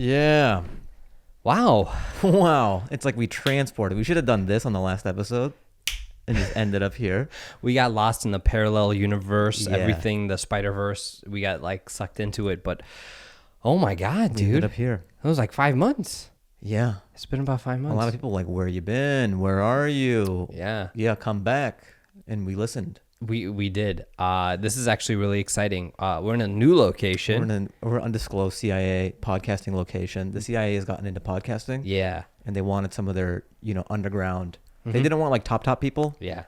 Yeah. Wow. Wow. It's like we transported. We should have done this on the last episode and just ended up here. We got lost in the parallel universe, Yeah. everything, the Spider-Verse. We got like sucked into it, but oh my God, We ended dude. up here. It was like 5 months. Yeah. It's been about 5 months. A lot of people like, where you been? Where are you? Yeah. Yeah, come back. And we listened. We did. This is actually really exciting. We're in a new location. We're an undisclosed CIA podcasting location. The CIA has gotten into podcasting. Yeah. And they wanted some of their, underground. They didn't want like top people Yeah.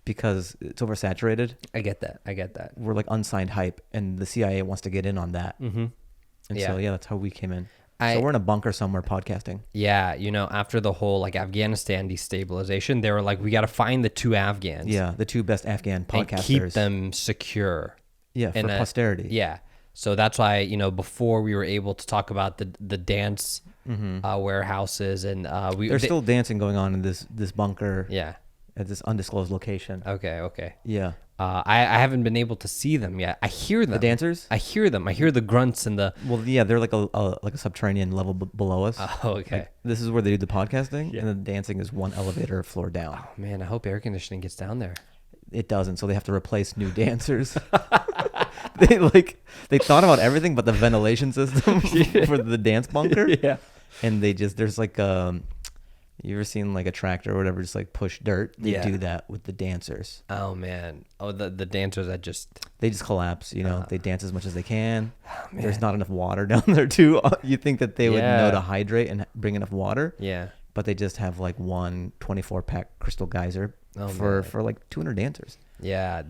because it's oversaturated. I get that. We're like unsigned hype, and the CIA wants to get in on that. Mm-hmm. And Yeah. so, yeah, that's how we came in. So we're in a bunker somewhere podcasting. Yeah, after the whole like Afghanistan destabilization, they were like, we got to find the 2 Afghans. Yeah, the 2 best Afghan podcasters. And keep them secure. Yeah, for posterity. Yeah. So that's why, before we were able to talk about the dance warehouses and There's still dancing going on in this bunker. Yeah. At this undisclosed location. Okay. Yeah. I haven't been able to see them yet. I hear them. The dancers? I hear them. I hear the grunts and the... Well, yeah, they're like a subterranean level below us. Oh, okay. Like, this is where they do the podcasting, and the dancing is 1 elevator floor down. Oh, man, I hope air conditioning gets down there. It doesn't, so they have to replace new dancers. They thought about everything but the ventilation system for the dance bunker. Yeah. And there's like you ever seen like a tractor or whatever just like push dirt? They do that with the dancers. Oh, man. Oh, the dancers they just collapse, they dance as much as they can. There's not enough water down there too. You think that they would know to hydrate and bring enough water. Yeah. But they just have like one 24-pack Crystal Geyser for like 200 dancers. Yeah.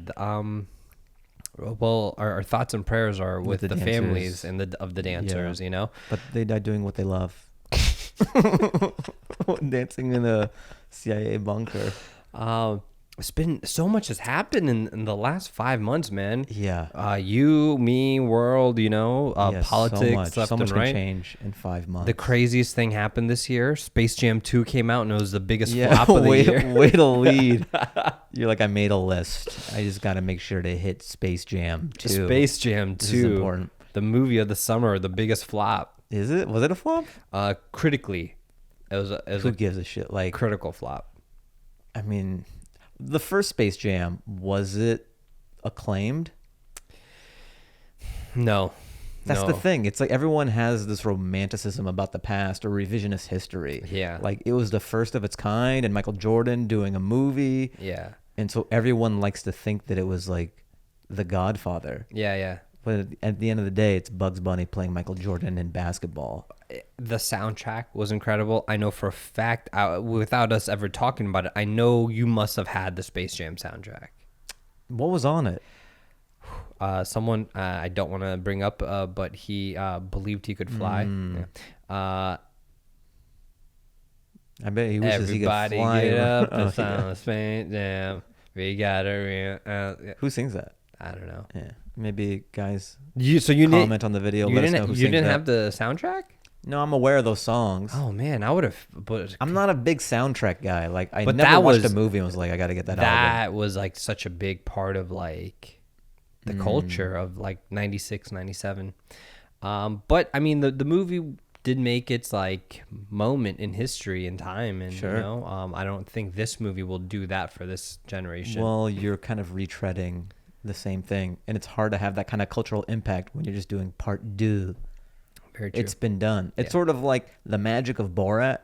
Well, our thoughts and prayers are with the families and of the dancers, But they died doing what they love. Dancing in a CIA bunker. It's been so much has happened in the last 5 months, man. Yeah. You, me, world, politics, so left much and can right. change in 5 months. The craziest thing happened this year. Space Jam 2 came out and it was the biggest flop of the year. Way to lead. You're like, I made a list. I just got to make sure to hit Space Jam 2. Space Jam 2. This is important. The movie of the summer, the biggest flop. Is it? Was it a flop? Critically, it was Who gives a shit? Like, critical flop. I mean, the first Space Jam, was it acclaimed? No. That's the thing. It's like everyone has this romanticism about the past or revisionist history. Yeah. Like it was the first of its kind, and Michael Jordan doing a movie. Yeah. And so everyone likes to think that it was like The Godfather. Yeah. But at the end of the day, it's Bugs Bunny playing Michael Jordan in basketball. The soundtrack was incredible. I know for a fact, without us ever talking about it, I know you must have had the Space Jam soundtrack. What was on it? Someone I don't want to bring up, but he believed he could fly. Yeah. I bet he wishes he could fly. Everybody get up, Oh, it's on the Space Jam. We got a Who sings that? I don't know. Yeah, maybe guys. You comment on the video. Let us know who you sings didn't that. have the soundtrack? No, I'm aware of those songs. Oh man, I would have. But I'm not a big soundtrack guy. Like I But never that watched was- a movie and was like, I got to get that album. that was like such a big part of like the culture of like 96, 97. But I mean, the movie did make its like moment in history and time, and Sure. I don't think this movie will do that for this generation. Well, you're kind of retreading the same thing, and it's hard to have that kind of cultural impact when you're just doing part deux. Very true. It's been done. It's Yeah. sort of like the magic of Borat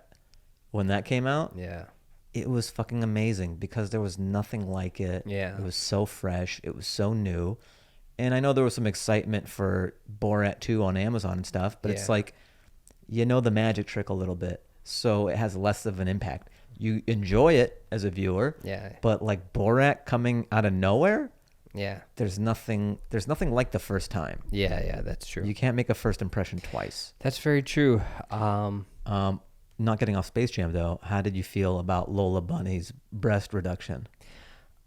when that came out. Yeah. It was fucking amazing because there was nothing like it. Yeah. It was so fresh. It was so new. And I know there was some excitement for Borat 2 on Amazon and stuff, but it's Yeah. like, the magic trick a little bit. So it has less of an impact. You enjoy it as a viewer. Yeah. But like Borat coming out of nowhere, Yeah. there's nothing like the first time. Yeah. That's true. You can't make a first impression twice. That's very true. Not getting off Space Jam though, how did you feel about Lola Bunny's breast reduction?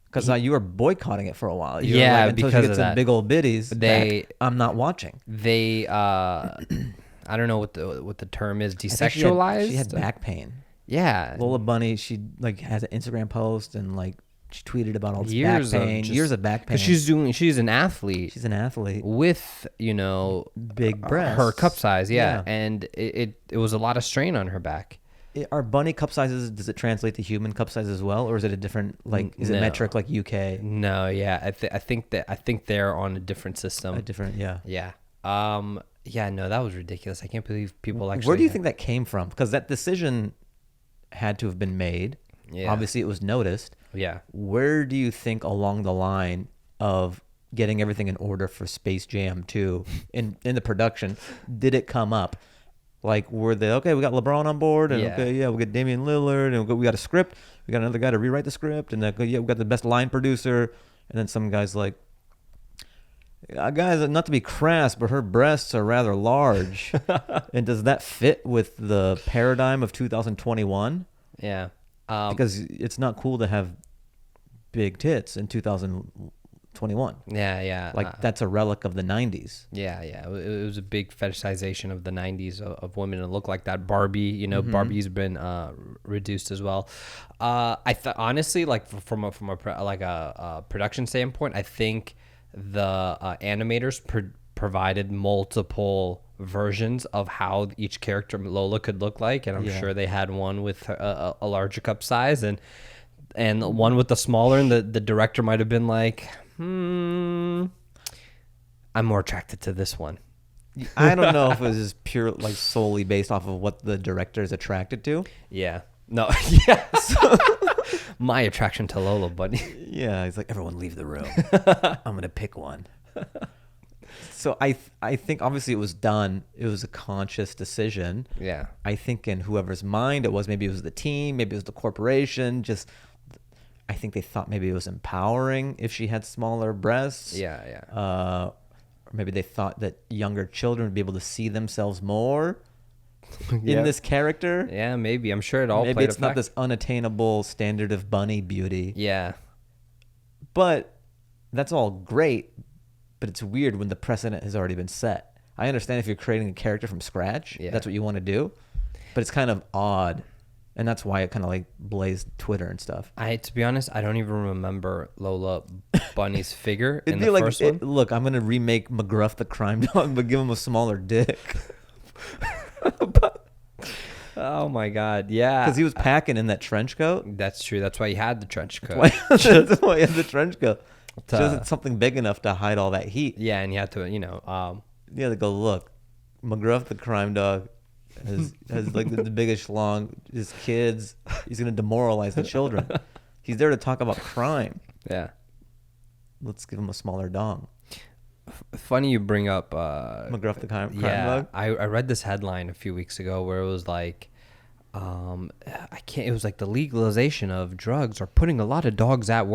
Because you were boycotting it for a while. You were Yeah, like, until because she gets of some that. big old biddies. They- I'm not watching. They I don't know what the term is. I think Desexualized. She had back pain. Yeah. Lola Bunny, she like has an Instagram post and like She tweeted about all this Years back of pain, just- years of back pain. Because she's an athlete She's an athlete. with, Big breasts. her cup size, Yeah. and it was a lot of strain on her back. Are bunny cup sizes, does it translate to human cup size as well? Or is it a different, like, is it No. metric like UK? No, yeah, I think they're on a different system. A different, yeah. Yeah. Yeah, no, that was ridiculous. I can't believe people actually. Where do you think that came from? Because that decision had to have been made. Yeah. Obviously, it was noticed. Yeah. Where do you think along the line of getting everything in order for Space Jam 2 in the production did it come up? Like, were they, okay, we got LeBron on board, and Yeah. okay, yeah, we got Damian Lillard, and we got a script, we got another guy to rewrite the script, and yeah, we got the best line producer, and then some guy's like, guys, not to be crass, but her breasts are rather large. And does that fit with the paradigm of 2021? Yeah. Because it's not cool to have big tits in 2021. Yeah. Like, that's a relic of the 90s. Yeah. It was a big fetishization of the 90s of women to look like that. Barbie, Barbie's been reduced as well. I thought, honestly, like from a production standpoint, I think the animators provided multiple versions of how each character Lola could look like, and I'm sure they had one with a larger cup size and one with the smaller, and the director might have been like, I'm more attracted to this one. I don't know if it was just pure, like, solely based off of what the director is attracted to. Yeah. No. Yeah. My attraction to Lola, buddy. Yeah, he's like, everyone leave the room. I'm going to pick one. So I think obviously it was done. It was a conscious decision. Yeah. I think in whoever's mind it was, maybe it was the team, maybe it was the corporation. Just, I think they thought maybe it was empowering if she had smaller breasts. Yeah. Or maybe they thought that younger children would be able to see themselves more in this character. Yeah, maybe. I'm sure it all Maybe played it's not this unattainable standard of bunny beauty. Yeah. But that's all great. But it's weird when the precedent has already been set. I understand if you're creating a character from scratch, that's what you want to do. But it's kind of odd. And that's why it kind of like blazed Twitter and stuff. To be honest, I don't even remember Lola Bunny's figure in It'd be the like, first one. look, I'm going to remake McGruff the crime dog, but give him a smaller dick. Oh my God, yeah. Because he was packing in that trench coat. That's true. That's why he had the trench coat. That's why he had the trench coat. Just something big enough to hide all that heat. Yeah, and you had to, Yeah, they go, look, McGruff the crime dog has like the biggest schlong. His kids, he's going to demoralize the children. He's there to talk about crime. Yeah. Let's give him a smaller dong. Funny you bring up McGruff the crime yeah, dog. I read this headline a few weeks ago where it was like, it was like the legalization of drugs are putting a lot of dogs out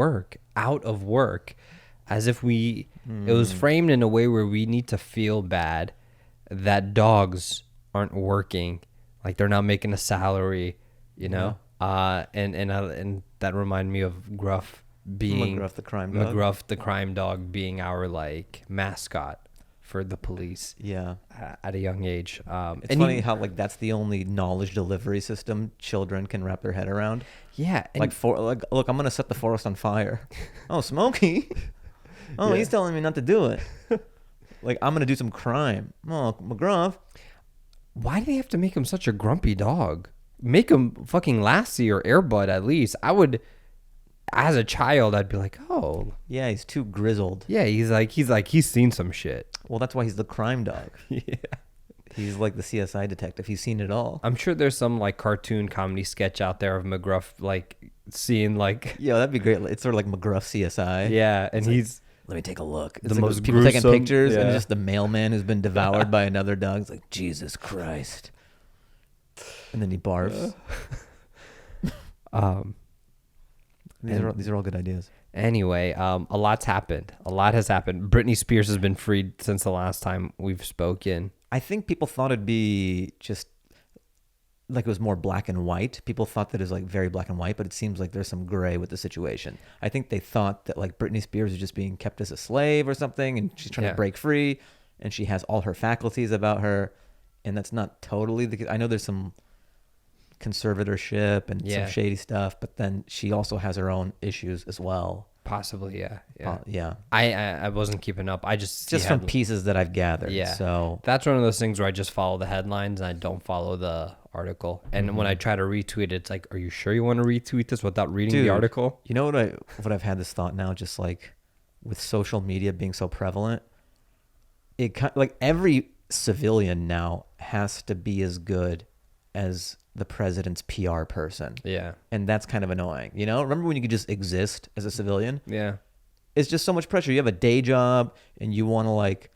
of work, as if it was framed in a way where we need to feel bad that dogs aren't working, like they're not making a salary, and that reminded me of Gruff being McGruff the crime dog. McGruff the crime dog being our like mascot for the police. Yeah. At a young age. It's funny how like that's the only knowledge delivery system children can wrap their head around. Yeah. Look, I'm gonna set the forest on fire. Oh, Smokey. Oh, he's telling me not to do it. Like, I'm gonna do some crime. Oh, McGruff. Why do they have to make him such a grumpy dog? Make him fucking Lassie or Airbud at least. I would, as a child, I'd be like, oh. Yeah, he's too grizzled. Yeah, he's seen some shit. Well, that's why he's the crime dog. Yeah. He's like the CSI detective. He's seen it all. I'm sure there's some like cartoon comedy sketch out there of McGruff like seeing like. Yeah, that'd be great. It's sort of like McGruff CSI. Yeah, and he's. Let me take a look. It's The like most people taking gruesome- pictures, and yeah. it's just the mailman who's been devoured by another dog. It's like, Jesus Christ. And then he barfs. These are all good ideas. Anyway, a lot's happened. A lot has happened. Britney Spears has been freed since the last time we've spoken. I think people thought it'd be just like it was more black and white. People thought that it was like very black and white, but it seems like there's some gray with the situation. I think they thought that like Britney Spears is just being kept as a slave or something, and she's trying to break free, and she has all her faculties about her, and that's not totally the case. I know there's some conservatorship and Yeah. some shady stuff, but then she also has her own issues as well. Possibly, yeah. Yeah. I wasn't keeping up. I just From pieces that I've gathered. Yeah. So that's one of those things where I just follow the headlines and I don't follow the article. And when I try to retweet it, it's like, are you sure you want to retweet this without reading the article? You know what I've had this thought now, just like with social media being so prevalent, like every civilian now has to be as good as the president's PR person. Yeah. And that's kind of annoying. You know, remember when you could just exist as a civilian? Yeah. It's just so much pressure. You have a day job and you want to like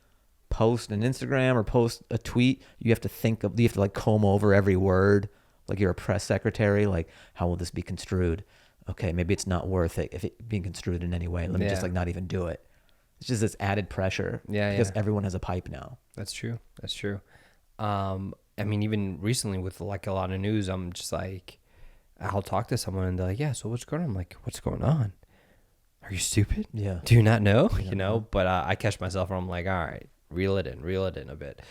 post an Instagram or post a tweet. You have to like comb over every word. Like you're a press secretary. Like, how will this be construed? Okay, maybe it's not worth it if it being construed in any way. Let me just like not even do it. It's just this added pressure. Yeah. Because everyone has a pipe now. That's true. I mean, even recently with like a lot of news, I'm just like, I'll talk to someone and they're like, yeah, so what's going on? I'm like, what's going on? Are you stupid? Yeah. Do you not know? You know, but I catch myself and I'm like, all right, reel it in a bit.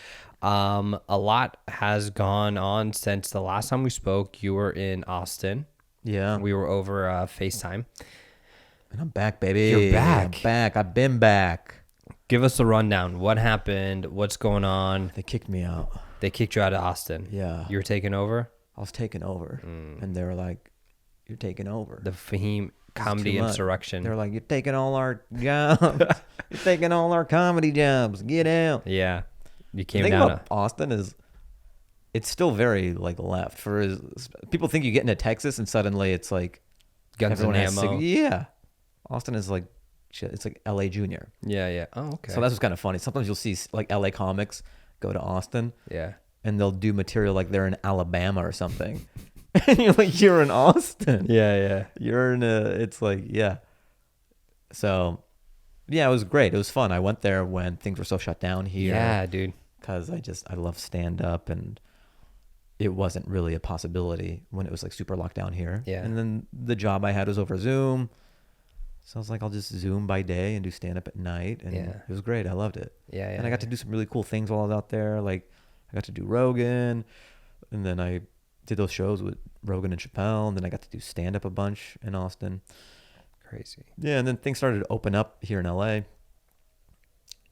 A lot has gone on since the last time we spoke. You were in Austin. Yeah. We were over FaceTime. And I'm back, baby. You're back. I'm back. I've been back. Give us a rundown. What happened? What's going on? They kicked me out. They kicked you out of Austin. Yeah. You were taking over? I was taking over. And they were like, you're taking over. The Fahim comedy insurrection. They were like, you're taking all our jobs. You're taking all our comedy jobs. Get out. Yeah. You came The thing down. about Austin is it's still very like left. People think you get into Texas and suddenly it's like Guns and ammo. Yeah. Austin is like shit. It's like LA Junior. Yeah. Oh, okay. So that's what's kind of funny. Sometimes you'll see like LA comics go to Austin. Yeah. And they'll do material like they're in Alabama or something. And you're like, you're in Austin. Yeah. You're in it's like, yeah. So, yeah, it was great. It was fun. I went there when things were so shut down here. Yeah, dude. Because I love stand up and it wasn't really a possibility when it was like super locked down here. Yeah. And then the job I had was over Zoom. So I was like, I'll just Zoom by day and do stand up at night. And it was great. I loved it. Yeah. And I got to do some really cool things while I was out there. Like I got to do Rogan, and then I did those shows with Rogan and Chappelle, and then I got to do stand up a bunch in Austin. Crazy. Yeah, and then things started to open up here in LA.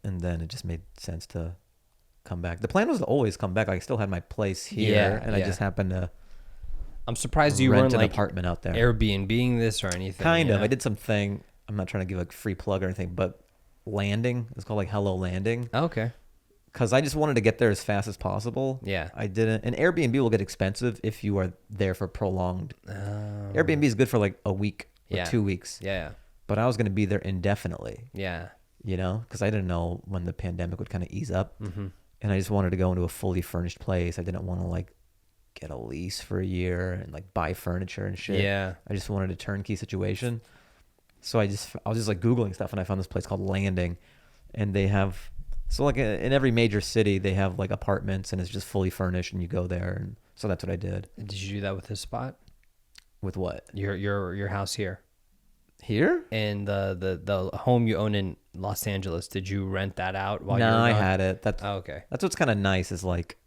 And then it just made sense to come back. The plan was to always come back. Like, I still had my place here, and I just happened to I'm surprised you rent weren't an like apartment out there. Airbnb-ing this or anything. Kind of. I did something. I'm not trying to give a free plug or anything, but landing. It's called like Hello Landing. Oh, okay. Because I just wanted to get there as fast as possible. Yeah. I didn't. And Airbnb will get expensive if you are there for prolonged. Airbnb is good for like a week or 2 weeks. Yeah. But I was going to be there indefinitely. Yeah. You know, because I didn't know when the pandemic would kind of ease up. Mm-hmm. And I just wanted to go into a fully furnished place. I didn't want to like get a lease for a year and like buy furniture and shit. Yeah. I just wanted a turnkey situation. So I was just like Googling stuff, and I found this place called Landing, and they have, so like in every major city, they have like apartments, and it's just fully furnished, and you go there. And so that's what I did. Did you do that with this spot? With what? Your house here? Here? And the home you own in Los Angeles, did you rent that out while you No, were I gone? had it. Okay. That's what's kind of nice is like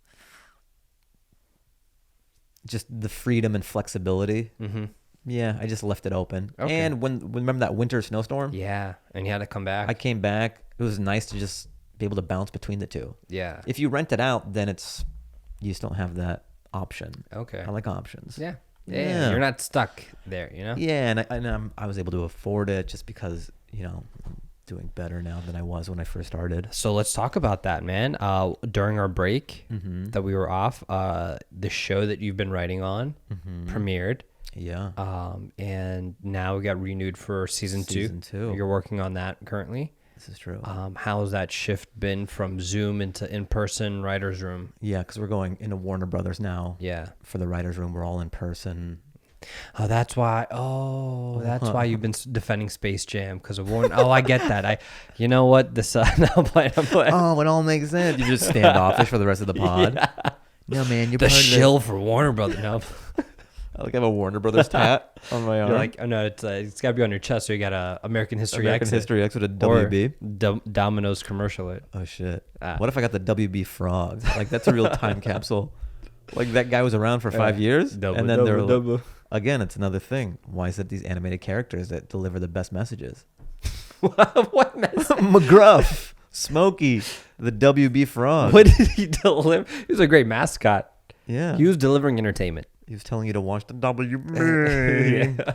just the freedom and flexibility. Mm-hmm. Yeah, I just left it open. Okay. And when remember that winter snowstorm? Yeah, and you had to come back. I came back. It was nice to just be able to bounce between the two. Yeah. If you rent it out, then you just don't have that option. Okay. I like options. Yeah. Yeah. You're not stuck there, you know? Yeah, and I was able to afford it just because, you know, I'm doing better now than I was when I first started. So let's talk about that, man. During our break that we were off, the show that you've been writing on premiered. Yeah. And now we got renewed for season two. You're working on that currently. This is true. How's that shift been from Zoom into in-person writer's room? Yeah, because we're going into Warner Brothers now. Yeah. For the writer's room, we're all in person. Oh, that's why. Oh, that's why you've been defending Space Jam because of Warner. Oh, I get that. You know what? This. I'm playing. Oh, it all makes sense. You just standoffish for the rest of the pod. Yeah. No, man, you're the shill for Warner Brothers. No. I like have a Warner Brothers tat on my arm. You're like, oh no, it's got to be on your chest. So you got a American History X. American History X with a WB. Or Domino's commercial. Oh shit! What if I got the WB frog? Like that's a real time capsule. Like that guy was around for 5 years, Double, and then double, they're like, double. again, it's another thing. Why is it these animated characters that deliver the best messages? What message? McGruff, Smokey, the WB frog. What did he deliver? He was a great mascot. Yeah, He was delivering entertainment. he was telling you to watch the WB. Yeah.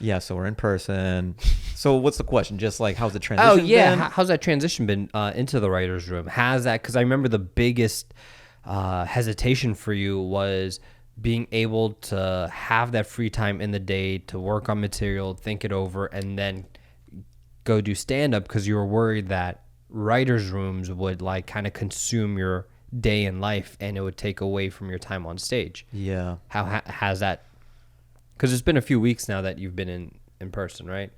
Yeah, so we're in person. So what's the question? Just like how's the transition? Oh yeah, been? how's that transition been into the writer's room? Has that? Because I remember the biggest hesitation for you was being able to have that free time in the day to work on material, think it over, and then go do stand up because you were worried that writers' rooms would like kind of consume your day in life and it would take away from your time on stage. Yeah. How has that? Because it's been a few weeks now that you've been in person, right?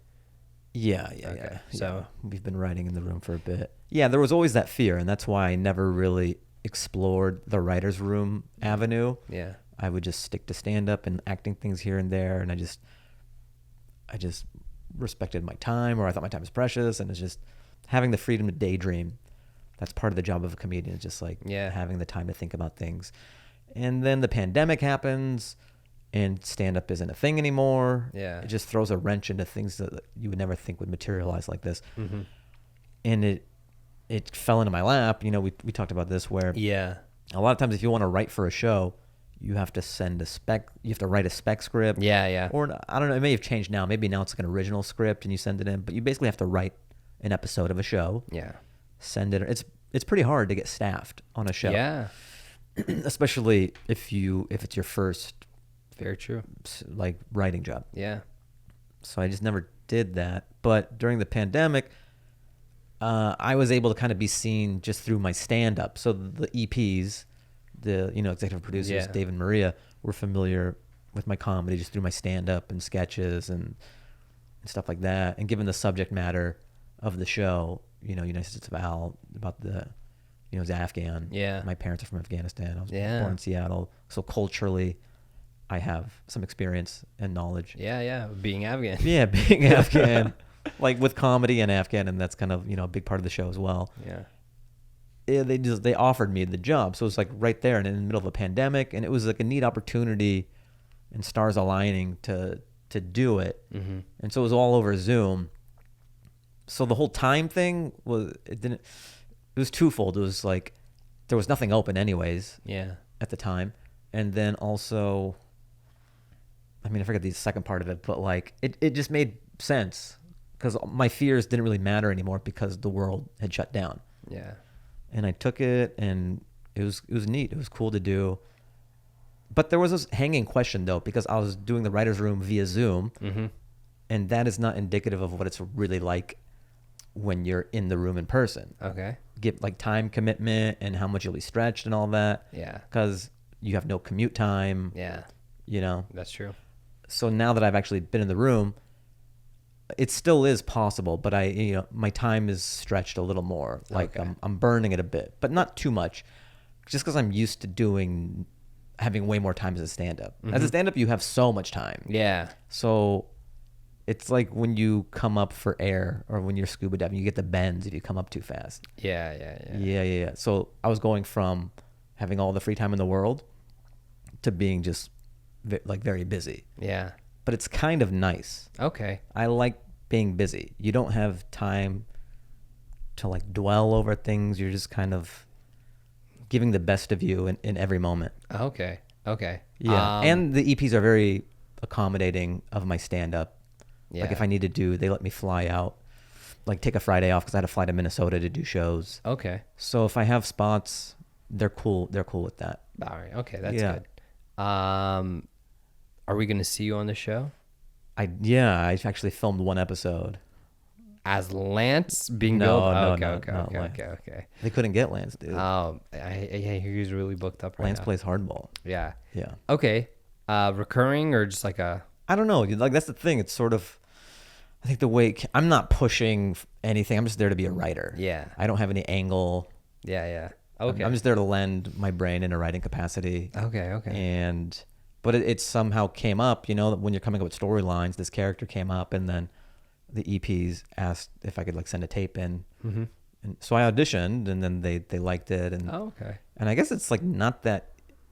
Yeah. Okay, So so- we've been writing in the room for a bit. Yeah, there was always that fear, and that's why I never really explored the writer's room avenue. Yeah. I would just stick to stand up and acting things here and there, and I just respected my time, or I thought my time was precious, and it's just having the freedom to daydream. That's part of the job of a comedian, is just like having the time to think about things. And then the pandemic happens, and stand up isn't a thing anymore. Yeah. It just throws a wrench into things that you would never think would materialize like this. Mm-hmm. And it fell into my lap. You know, we talked about this, where Yeah. a lot of times if you want to write for a show, you have to write a spec script. Yeah. Yeah. Or I don't know, it may have changed now. Maybe now it's like an original script and you send it in, but you basically have to write an episode of a show, Yeah. send it. It's pretty hard to get staffed on a show. Yeah. Especially if it's your first Very true. like writing job. Yeah. So I just never did that. But during the pandemic, I was able to kind of be seen just through my stand-up. So the EPs, the executive producers, Yeah. Dave and Maria, were familiar with my comedy just through my stand-up and sketches and stuff like that. And given the subject matter of the show, United States of Al, about the Afghan. Yeah. My parents are from Afghanistan. I was Yeah. born in Seattle. So culturally, I have some experience and knowledge. Yeah. Being Afghan. Yeah, being Afghan, like with comedy and Afghan, and that's kind of a big part of the show as well. Yeah. Yeah, they offered me the job, so it was like right there and in the middle of a pandemic, and it was like a neat opportunity, and stars aligning to do it. Mm-hmm. And so it was all over Zoom. So the whole time thing it was twofold. It was like there was nothing open anyways Yeah. at the time, and then also, I mean, I forget the second part of it, but like it just made sense because my fears didn't really matter anymore because the world had shut down. Yeah. And I took it, and it was neat. It was cool to do. But there was this hanging question though, because I was doing the writer's room via Zoom, Mm-hmm. and that is not indicative of what it's really like when you're in the room in person. Okay. Get like time commitment and how much you'll be stretched and all that, Yeah. because you have no commute time. Yeah. That's true. So now that I've actually been in the room, it still is possible, but my time is stretched a little more. Like Okay. I'm burning it a bit, but not too much, just because I'm used to having way more time as a stand-up. As a stand-up, you have so much time. Yeah. So it's like when you come up for air, or when you're scuba diving, you get the bends if you come up too fast. Yeah. Yeah. So I was going from having all the free time in the world to being just very busy. Yeah. But it's kind of nice. Okay. I like being busy. You don't have time to like dwell over things. You're just kind of giving the best of you in every moment. Okay. Yeah. And the EPs are very accommodating of my stand-up. Yeah. Like if I need to they let me fly out, like take a Friday off because I had to fly to Minnesota to do shows. Okay. So if I have spots, they're cool. They're cool with that. All right. Okay. That's Yeah. good. Are we going to see you on the show? I actually filmed one episode. As Lance being No, billed? no, Okay. not Lance. Okay. They couldn't get Lance, dude. I hear he's really booked up right Lance now. plays hardball. Yeah. Yeah. Okay. Recurring or just like a... I don't know. Like that's the thing. It's sort of, I think the way I'm not pushing anything. I'm just there to be a writer. Yeah. I don't have any angle. Yeah. Okay. I'm just there to lend my brain in a writing capacity. Okay. But it somehow came up, when you're coming up with storylines, this character came up, and then the EPs asked if I could like send a tape in. Mm-hmm. And so I auditioned, and then they liked it. And Oh, okay. and I guess it's like not that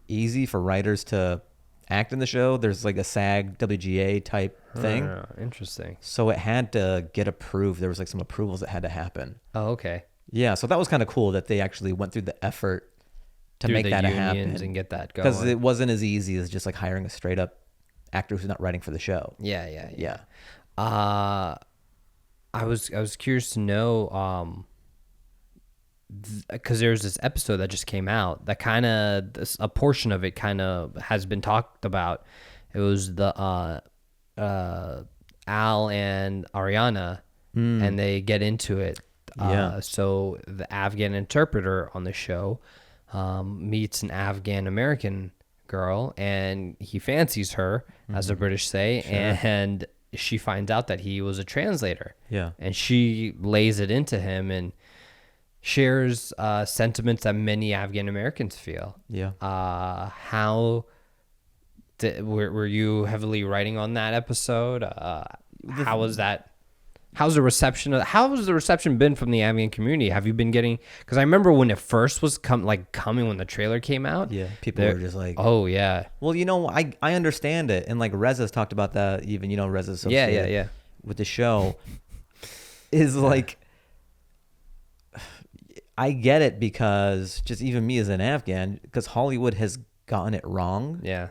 easy for writers to act in the show. There's like a SAG WGA type thing. Interesting. So it had to get approved. There was like some approvals that had to happen. Oh, okay. Yeah, so that was kind of cool that they actually went through the effort to Through make the that unions happen and get that going. because it wasn't as easy as just like hiring a straight up actor who's not writing for the show. Yeah. I was curious to know, because there's this episode that just came out that kind of a portion of it kind of has been talked about. It was the Al and Ariana, and they get into it. So the Afghan interpreter on the show meets an Afghan American girl, and he fancies her, as the British say, and she finds out that he was a translator. Yeah. And she lays it into him and shares sentiments that many Afghan Americans feel. Yeah. Were you heavily writing on that episode? How was that? How has the reception been from the Afghan community? Have you been getting? Because I remember when it first was coming when the trailer came out. Yeah, people were just like, "Oh yeah." Well, I understand it, and like Reza's talked about that. Even Reza's associated with the show is like, I get it because just even me as an Afghan, because Hollywood has gotten it wrong. Yeah.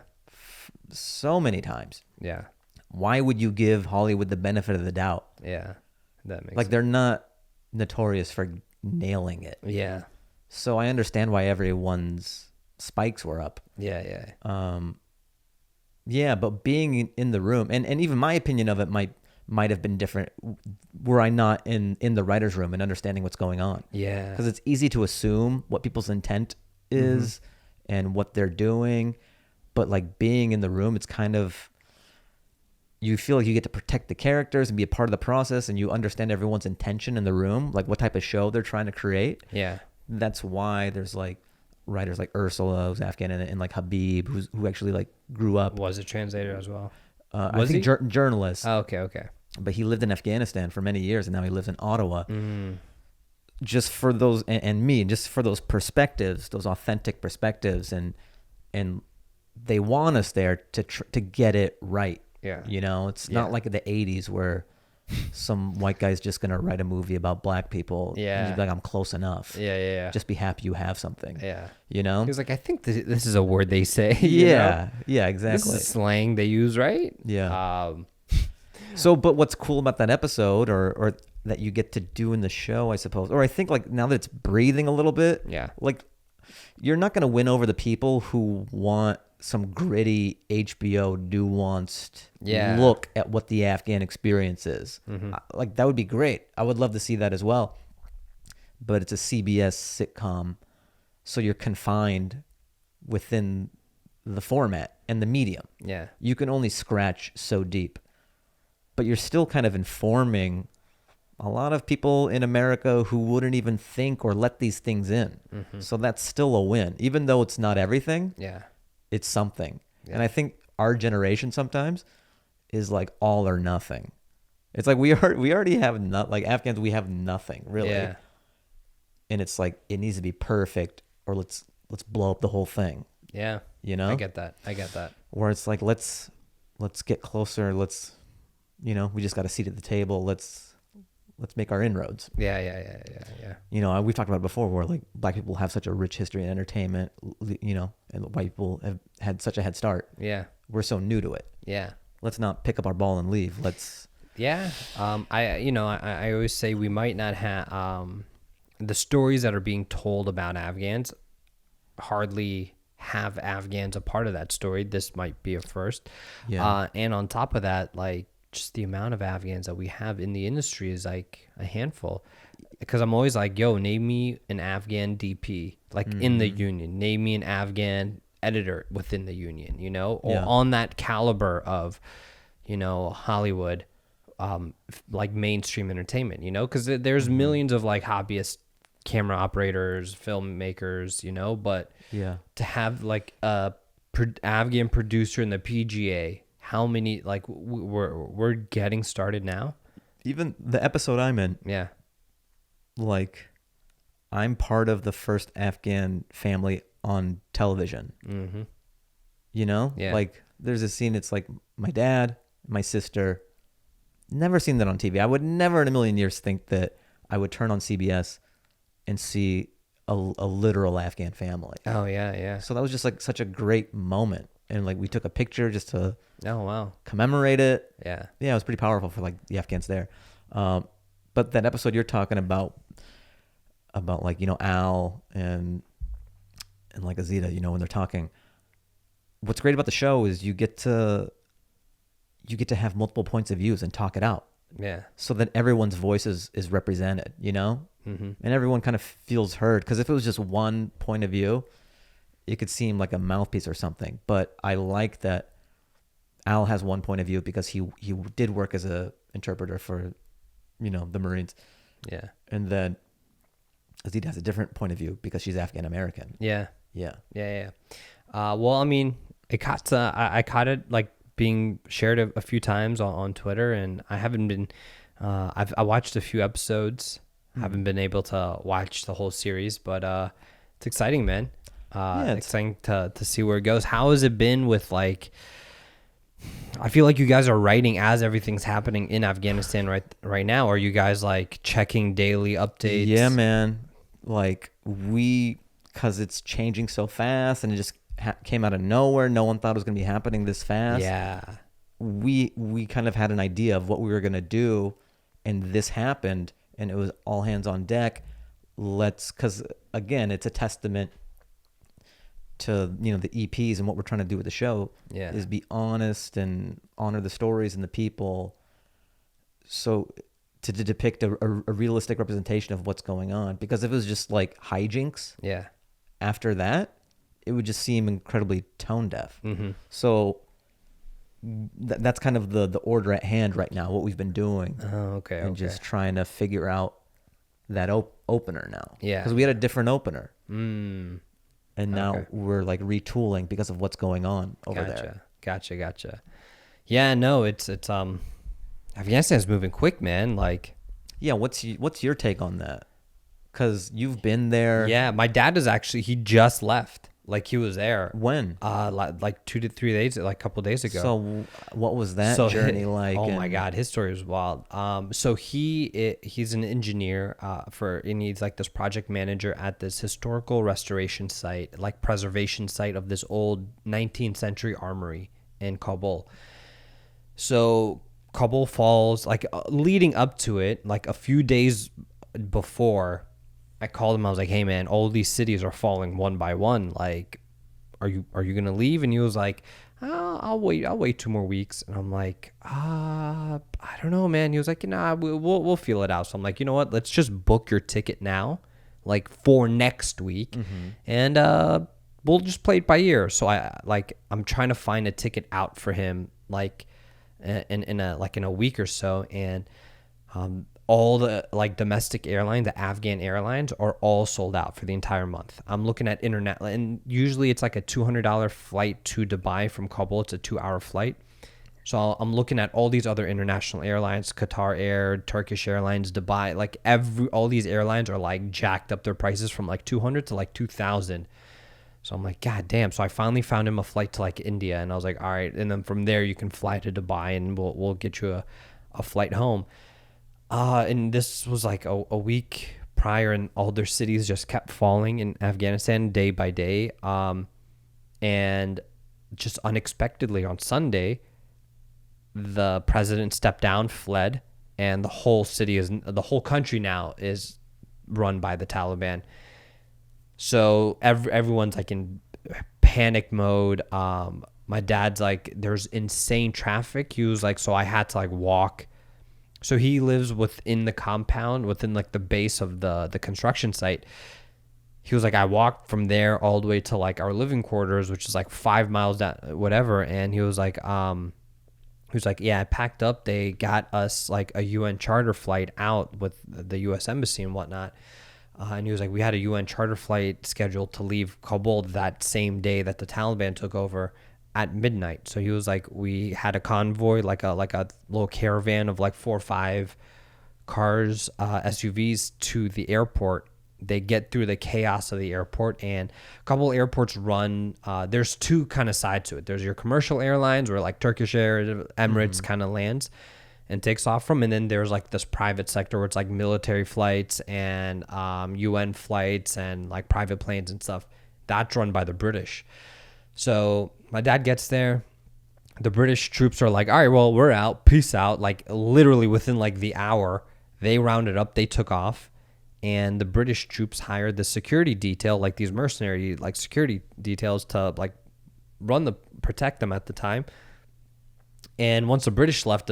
So many times. Yeah. Why would you give Hollywood the benefit of the doubt? Yeah, that makes sense. They're not notorious for nailing it. Yeah. So I understand why everyone's spikes were up. Yeah. Yeah, but being in the room, and even my opinion of it might have been different were I not in the writer's room and understanding what's going on. Yeah. Because it's easy to assume what people's intent is and what they're doing. But like being in the room, it's kind of, you feel like you get to protect the characters and be a part of the process, and you understand everyone's intention in the room, like what type of show they're trying to create. Yeah. That's why there's like writers like Ursula, who's Afghan, and like Habib, who actually like grew up. Was a translator as well. I think journalist. Oh, okay. But he lived in Afghanistan for many years, and now he lives in Ottawa. Just for those, and just for those perspectives, those authentic perspectives, and they want us there to get it right. Yeah. It's not like the 80s where some white guy's just going to write a movie about black people. Yeah. And just be like, I'm close enough. Yeah. Just be happy you have something. Yeah. He was like, I think this is a word they say. Yeah, exactly. This is slang they use, right? Yeah. So, but what's cool about that episode or that you get to do in the show, I suppose, or I think like now that it's breathing a little bit, like you're not going to win over the people who want some gritty HBO nuanced look at what the Afghan experience is. Like that would be great. I would love to see that as well. But it's a CBS sitcom, so you're confined within the format and the medium. Yeah. You can only scratch so deep. But you're still kind of informing a lot of people in America who wouldn't even think or let these things in. So that's still a win. Even though it's not everything. Yeah. It's something. And I think our generation sometimes is like all or nothing. It's like we already have like Afghans, we have nothing really. Yeah. And it's like it needs to be perfect, or let's blow up the whole thing. Yeah. I get that. Where it's like let's get closer, we just got a seat at the table, let's make our inroads. Yeah. We've talked about it before where like black people have such a rich history in entertainment, and white people have had such a head start. Yeah. We're so new to it. Yeah. Let's not pick up our ball and leave. Yeah. I always say we might not have, the stories that are being told about Afghans hardly have Afghans a part of that story. This might be a first. Yeah. And on top of that, like, just the amount of Afghans that we have in the industry is like a handful. Because I'm always like, yo, name me an Afghan DP, like in the union. Name me an Afghan editor within the union, or on that caliber of, Hollywood, like mainstream entertainment, because there's millions of like hobbyist camera operators, filmmakers, but to have like a Afghan producer in the PGA, how many, like we're getting started now. Even the episode I'm in, like I'm part of the first Afghan family on television. Mm-hmm. You know, Yeah. like there's a scene. It's like my dad, my sister. Never seen that on TV. I would never in a million years think that I would turn on CBS and see a literal Afghan family. Oh yeah, yeah. So that was just like such a great moment, and like we took a picture just to Oh wow. commemorate it. Yeah. Yeah, it was pretty powerful for like the Afghans there. But that episode you're talking about like, you know, Al and like Azita, you know, when they're talking, what's great about the show is you get to have multiple points of views and talk it out, Yeah. so that everyone's voice is represented, you know, Mm-hmm. and everyone kind of feels heard. Because if it was just one point of view, it could seem like a mouthpiece or something. But I like that Al has one point of view because he did work as a interpreter for, you know, the Marines, Yeah. and then Azita has a different point of view because she's Afghan American. Yeah. Yeah. Yeah. Well, I mean, I caught it like being shared a few times on Twitter, and I haven't been. I watched a few episodes. Haven't been able to watch the whole series, but it's exciting, man. It's Exciting to see where it goes. How has it been with like? I feel like you guys are writing as everything's happening in Afghanistan right now. Are you guys like checking daily updates? Yeah, man. Like because it's changing so fast and it just came out of nowhere. No one thought it was going to be happening this fast. Yeah. We kind of had an idea of what we were going to do, and this happened, and it was all hands on deck. Because again, it's a testament to, you know, the EPs and what we're trying to do with the show. Yeah. Is be honest and honor the stories and the people. So to depict a realistic representation of what's going on, because if it was just like hijinks, Yeah. after that, it would just seem incredibly tone deaf. Mm-hmm. So that's kind of the order at hand right now, what we've been doing. Oh, okay. And just trying to figure out that opener now. Yeah. Because we had a different opener. Mm. And now Okay. we're like retooling because of what's going on over there. Gotcha. Yeah, no, it's Afghanistan's moving quick, man. Like, Yeah, what's your take on that? Because you've been there. yeah, my dad he just left. Like he was there. When? Like 2 to 3 days, like a couple days ago. So what was that journey like? Oh my God, his story was wild. So he's an engineer and he's like this project manager at this historical restoration site, like preservation site of this old 19th century armory in Kabul. So Kabul falls, like leading up to it, like a few days before, I called him. I was like, "Hey man, all these cities are falling one by one. Like, are you gonna leave?" And he was like, I'll wait 2 more weeks." And I'm like, I don't know, man. He was like, "Nah, we'll feel it out." So I'm like, you know what? Let's just book your ticket now, like for next week, and we'll just play it by ear. So I'm trying to find a ticket out for him, like in a week or so, and all the like domestic airlines, the Afghan airlines, are all sold out for the entire month. I'm looking at internet, and usually it's like a $200 flight to Dubai from Kabul. It's a 2-hour flight. So I'm looking at all these other international airlines, Qatar Air, Turkish Airlines, Dubai, like all these airlines are like jacked up their prices from like 200 to like 2,000. So I'm like, God damn. So I finally found him a flight to like India, and I was like, all right. And then from there you can fly to Dubai, and we'll get you a flight home. And this was like a week prior, and all their cities just kept falling in Afghanistan day by day. And just unexpectedly on Sunday, the president stepped down, fled, and the whole country now is run by the Taliban. So everyone's like in panic mode. My dad's like, there's insane traffic. He was like, so I had to like walk. So he lives within the compound, within like the base of the construction site. He was like, I walked from there all the way to like our living quarters, which is like 5 miles down, whatever. And he was like, yeah, I packed up. They got us like a UN charter flight out with the U.S. Embassy and whatnot. And he was like, we had a UN charter flight scheduled to leave Kabul that same day that the Taliban took over at midnight. So he was like, we had a convoy, like a little caravan of like 4 or 5 cars, SUVs to the airport. they get through the chaos of the airport, and a couple airports run. There's two kind of sides to it. There's your commercial airlines where like Turkish Air, Emirates kind of lands and takes off from, and then there's like this private sector where it's like military flights and UN flights and like private planes and stuff. That's run by the British. So my dad gets there. The British troops are like, all right, well, we're out. Peace out. Like literally within like the hour, they rounded up. They took off. And the British troops hired the security detail, like these mercenary, like security details to like protect them at the time. And once the British left,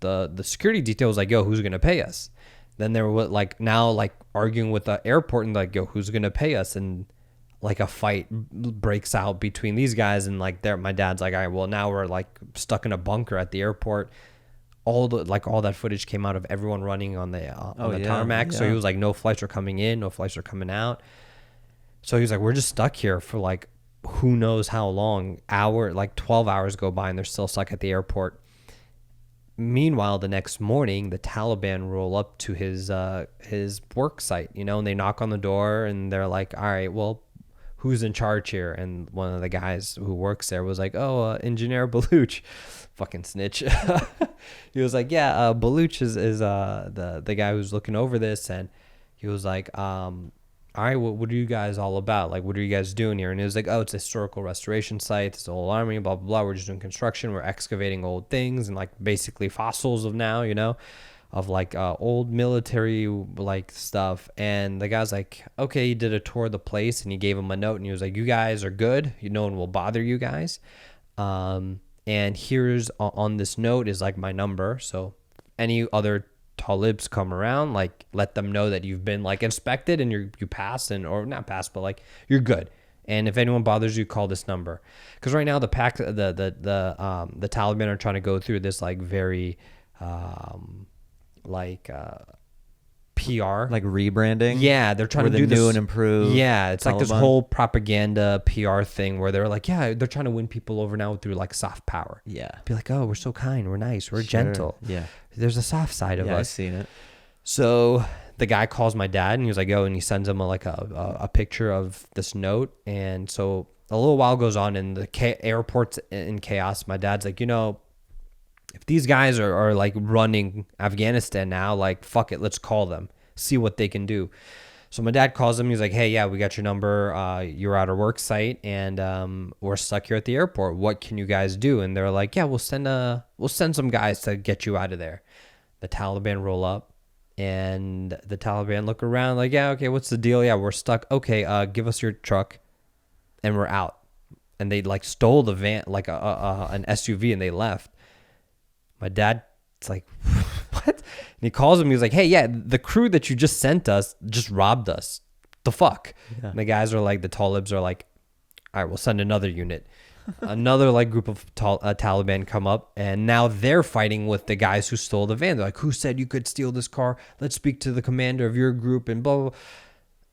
the security detail was like, yo, who's going to pay us? Then they were like now like arguing with the airport and like, yo, who's going to pay us? And like a fight breaks out between these guys. And like my dad's like, all right, well, now we're like stuck in a bunker at the airport. All that footage came out of everyone running on the tarmac. Yeah. So he was like, no flights are coming in, no flights are coming out. So he was like, we're just stuck here for like who knows how long. 12 hours go by and they're still stuck at the airport. Meanwhile, the next morning, the Taliban roll up to his work site, and they knock on the door and they're like, all right, well, who's in charge here? And one of the guys who works there was like, Engineer Baluch. Fucking snitch. He was like, yeah, Baluch is the guy who's looking over this. And he was like, all right, what are you guys all about? Like, what are you guys doing here? And he was like, oh, it's a historical restoration site. It's the old army, blah, blah, blah. We're just doing construction. We're excavating old things and like basically fossils of now, of like old military like stuff. And the guy's like, okay, he did a tour of the place and he gave him a note and he was like, you guys are good. No one will bother you guys. And here's on this note is like my number. So any other talibs come around, like let them know that you've been like inspected and you passed or not passed, but like you're good. And if anyone bothers you, call this number. Because right now the Taliban are trying to go through this like very PR, like rebranding. Yeah, they're trying to do new this and improved. Yeah, it's Taliban. Like this whole propaganda PR thing where they're like, yeah, they're trying to win people over now through like soft power. Yeah, be like, oh, we're so kind, we're nice, we're gentle. Yeah, there's a soft side of us. I've seen it. So the guy calls my dad and he was like, oh, and he sends him a picture of this note. And so a little while goes on and the airport's in chaos. My dad's like, if these guys are like running Afghanistan now, like, fuck it, let's call them, see what they can do. So my dad calls them. He's like, hey, yeah, we got your number. You're at our work site and we're stuck here at the airport. What can you guys do? And they're like, yeah, we'll send some guys to get you out of there. The Taliban roll up and the Taliban look around like, yeah, okay, what's the deal? Yeah, we're stuck. Okay, give us your truck and we're out. And they like stole the van, like an SUV, and they left. My dad's like, what? And he calls him. He's like, hey, yeah, the crew that you just sent us just robbed us. The fuck? Yeah. And the guys are like, the talibs are like, all right, we'll send another unit. Another like group of Taliban come up, and now they're fighting with the guys who stole the van. They're like, who said you could steal this car? Let's speak to the commander of your group and blah, blah, blah.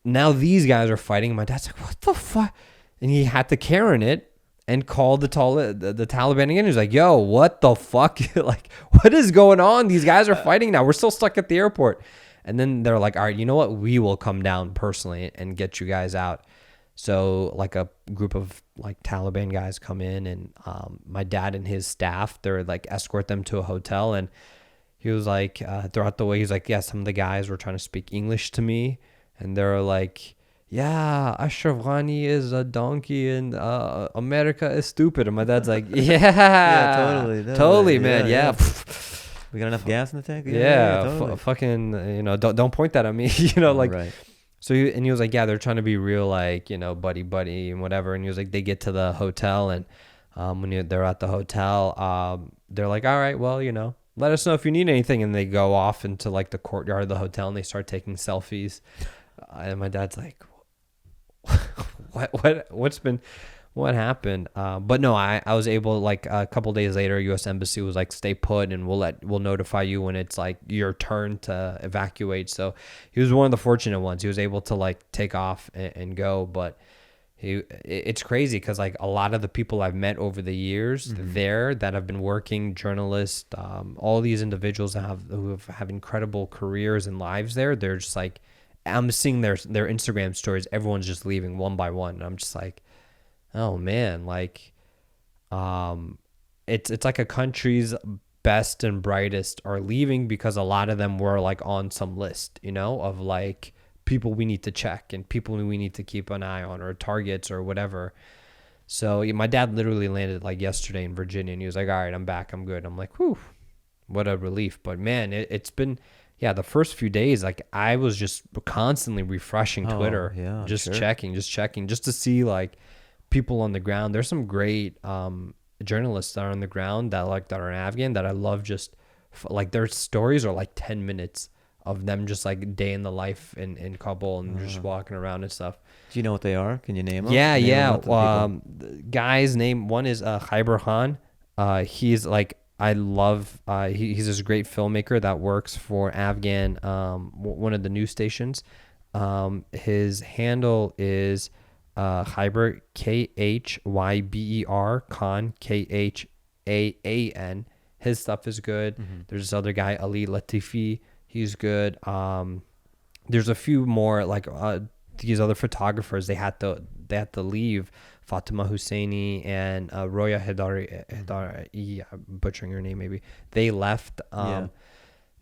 Now these guys are fighting. My dad's like, what the fuck? And he had to Karen it and called the Taliban again. He's like, yo, what the fuck? Like, what is going on? These guys are fighting now. We're still stuck at the airport. And then they're like, all right, you know what? We will come down personally and get you guys out. So like a group of like Taliban guys come in and my dad and his staff, they're like escort them to a hotel. And he was like, throughout the way, he's like, yeah, some of the guys were trying to speak English to me. And they're like, yeah, Ashraf Ghani is a donkey and America is stupid. And my dad's like, yeah, totally, man. Yeah. We got enough gas in the tank? Yeah, totally. Fucking, don't point that at me, like, right. So he was like, yeah, they're trying to be real, like, buddy and whatever. And he was like, they get to the hotel and when they're at the hotel, they're like, all right, well, let us know if you need anything. And they go off into like the courtyard of the hotel and they start taking selfies. And my dad's like, what happened? But no, I was able, like a couple days later, U.S. Embassy was like, stay put and we'll notify you when it's like your turn to evacuate. So he was one of the fortunate ones. He was able to like take off and go. But it's crazy because like a lot of the people I've met over the years there that have been working, journalists, all these individuals who have incredible careers and lives there, they're just like I'm seeing their Instagram stories. Everyone's just leaving one by one, and I'm just like, oh man, like, it's like a country's best and brightest are leaving because a lot of them were like on some list, you know, of like people we need to check and people we need to keep an eye on, or targets or whatever. So my dad literally landed like yesterday in Virginia, and he was like, all right, I'm back, I'm good. I'm like, whew, what a relief. But man, it's been, yeah, the first few days, like I was just constantly refreshing Twitter, just checking, just to see like people on the ground. There's some great journalists that are on the ground that are in Afghan that I love. Just like their stories are like 10 minutes of them just like day in the life in Kabul and just walking around and stuff. Do you know what they are? Can you name them? The guy's name, one is Khyber Khan. He's like, I love, he's this great filmmaker that works for Afghan, one of the news stations. His handle is Khyber, Khyber, Khan, Khaan. His stuff is good. There's this other guy, Ali Latifi. He's good. There's a few more like these other photographers. They had to leave. Fatima Husseini and Roya Hedari, I'm butchering her name maybe. They left.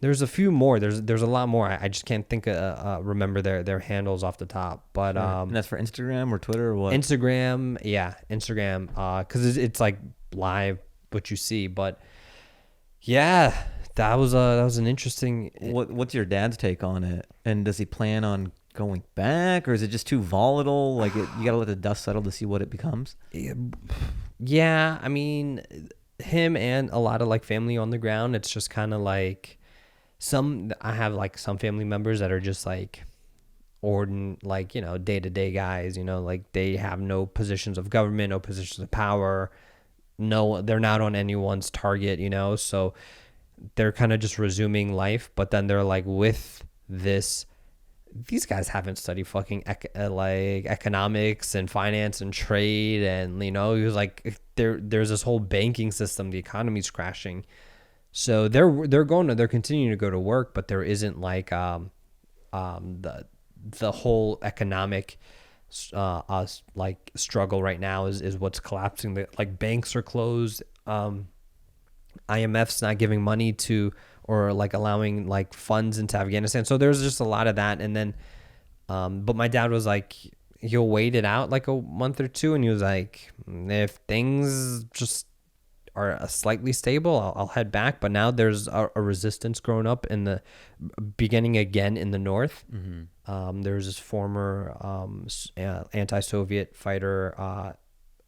There's a few more. There's a lot more. I just can't remember their handles off the top. But and that's for Instagram or Twitter or what? Instagram, yeah, Instagram. Because it's like live what you see. But yeah, that was an interesting. What's your dad's take on it? And does he plan on going back, or is it just too volatile? Like you got to let the dust settle to see what it becomes. Yeah, I mean, him and a lot of like family on the ground. It's just kind of like I have like some family members that are just like like, you know, day-to-day guys, you know, like they have no positions of government, no positions of power. No, they're not on anyone's target, you know, so they're kind of just resuming life. But then they're like, with this, these guys haven't studied fucking like economics and finance and trade, and you know, he was like, there's this whole banking system, the economy's crashing, so they're continuing to go to work, but there isn't like the whole economic like struggle right now is what's collapsing. Like banks are closed, IMF's not giving money to, or like allowing like funds into Afghanistan. So there's just a lot of that. And then, but my dad was like, he'll wait it out like a month or two. And he was like, if things just are slightly stable, I'll head back. But now there's a resistance growing up beginning again in the north. There's this former anti-Soviet fighter,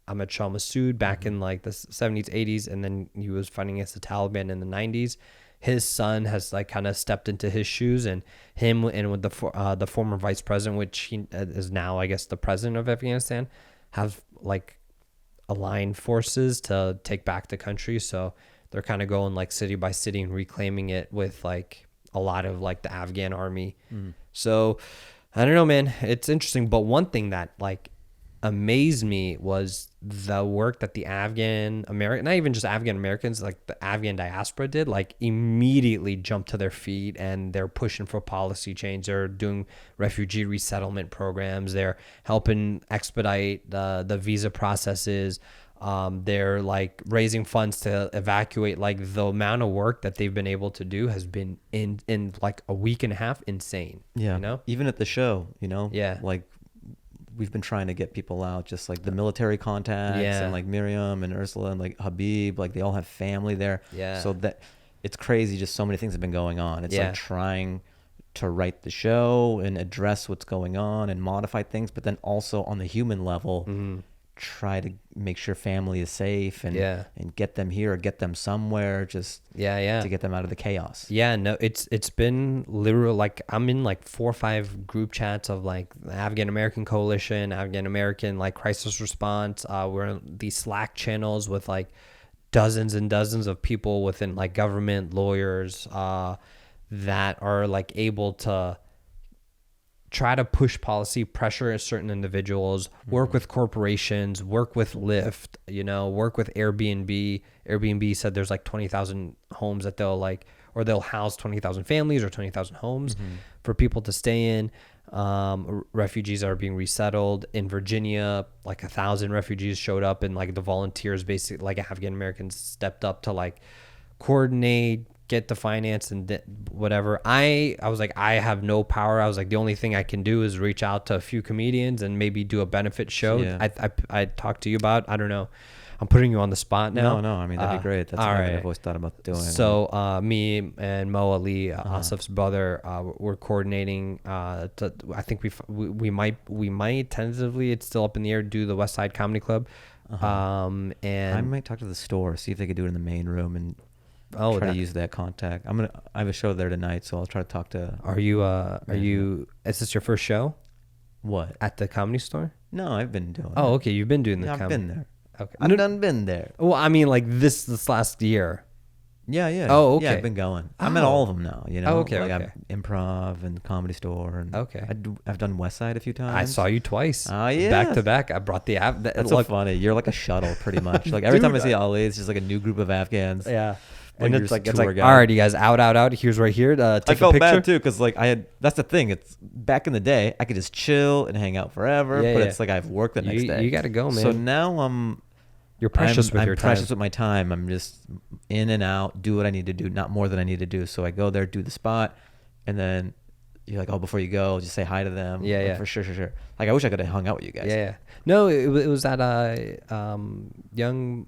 Ahmad Shah Massoud, back in like the 70s, 80s. And then he was fighting against the Taliban in the 90s. His son has like kind of stepped into his shoes, and him and with the former vice president, which he is now, I guess, the president of Afghanistan, have like aligned forces to take back the country. So they're kind of going like city by city and reclaiming it with like a lot of like the Afghan army. So I don't know, man, it's interesting. But one thing that like amazed me was the work that the Afghan American, not even just Afghan Americans, like the Afghan diaspora did, like immediately jumped to their feet, and they're pushing for policy change. They're doing refugee resettlement programs. They're helping expedite the visa processes. They're like raising funds to evacuate. Like the amount of work that they've been able to do has been in like a week and a half insane. Yeah. You know, even at the show, you know, yeah, like we've been trying to get people out, just like the military contacts, and like Miriam and Ursula and like Habib, like they all have family there. Yeah. So that it's crazy. Just so many things have been going on. It's like trying to write the show and address what's going on and modify things, but then also on the human level, try to make sure family is safe and get them here or get them somewhere, just to get them out of the chaos. No, it's been literal. Like I'm in like 4 or 5 group chats of like the Afghan American Coalition, Afghan American like crisis response. We're in these Slack channels with like dozens and dozens of people within like government, lawyers, that are like able to try to push policy, pressure certain individuals, work with corporations, work with Lyft, you know, work with Airbnb. Airbnb said there's like 20,000 homes that they'll house 20,000 families or 20,000 homes for people to stay in. refugees are being resettled in Virginia. Like 1,000 refugees showed up, and like the volunteers, basically like Afghan Americans, stepped up to like coordinate, get the finance and whatever. I was like, I have no power. I was like, the only thing I can do is reach out to a few comedians and maybe do a benefit show. Yeah. I talked to you about. I don't know. I'm putting you on the spot now. No. I mean, that'd be great. That's all what right. I've always thought about doing. So me and Mo Ali, Asif's brother, we're coordinating. I think we might tentatively, it's still up in the air, do the West Side Comedy Club. And I might talk to the store, see if they could do it in the main room, and try to use that contact. I have a show there tonight, so I'll try to talk to. Are you? Is this your first show? What? At the Comedy Store? No, I've been doing. Oh, okay. You've been doing the. I've been there. Okay. I've done been there. Well, I mean, like this last year. Yeah. Oh, okay. Yeah, I've been going. I'm at all of them now. You know. Oh, okay. Like okay. I've Improv and Comedy Store. And okay. I've done West Side a few times. I saw you twice. Oh yeah. Back to back. I brought the app. That's so funny. You're like a shuttle, pretty much. Like every time I see Ali, it's just like a new group of Afghans. Yeah. And it's like, all right, you guys, out. Here's right here. Take I felt a picture. bad too, because like that's the thing. It's back in the day, I could just chill and hang out forever. Yeah, but yeah. it's like I have work the next day. You got to go, man. So now you're precious with your time. I'm precious with my time. I'm just in and out, do what I need to do, not more than I need to do. So I go there, do the spot, and then you're like, oh, before you go, just say hi to them. Yeah, like, yeah. For sure. Like I wish I could have hung out with you guys. Yeah. No, it was that young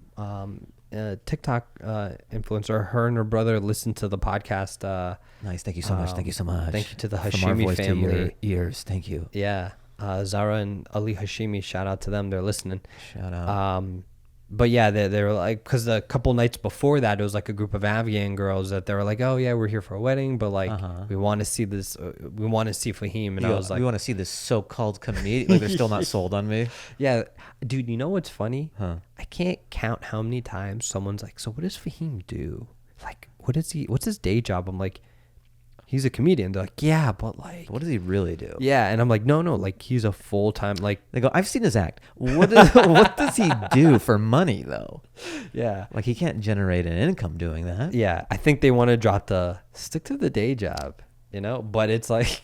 TikTok influencer. Her and her brother listened to the podcast. Nice. Thank you so much. Thank you so much. Thank you to the From our Hashimi voice family. to your ears. Thank you. Yeah. Zara and Ali Hashimi, shout out to them. They're listening. Shout out. But yeah, they were like, because a couple nights before that, it was like a group of Afghan girls that they were like, oh yeah, we're here for a wedding, but like we want to see this, we want to see Fahim, and I was like, we want to see this so-called comedian. Like they're still not sold on me. Yeah, dude, you know what's funny? Huh? I can't count how many times someone's like, so what does Fahim do? Like, what's his day job? I'm like, he's a comedian. They're like, yeah, but like, What does he really do? yeah, and I'm like, no, like he's a full-time, like, They go, I've seen his act. What does he do for money though? yeah. Like he can't generate an income doing that. Yeah, I think they want to drop the stick to the day job, you know. But it's like,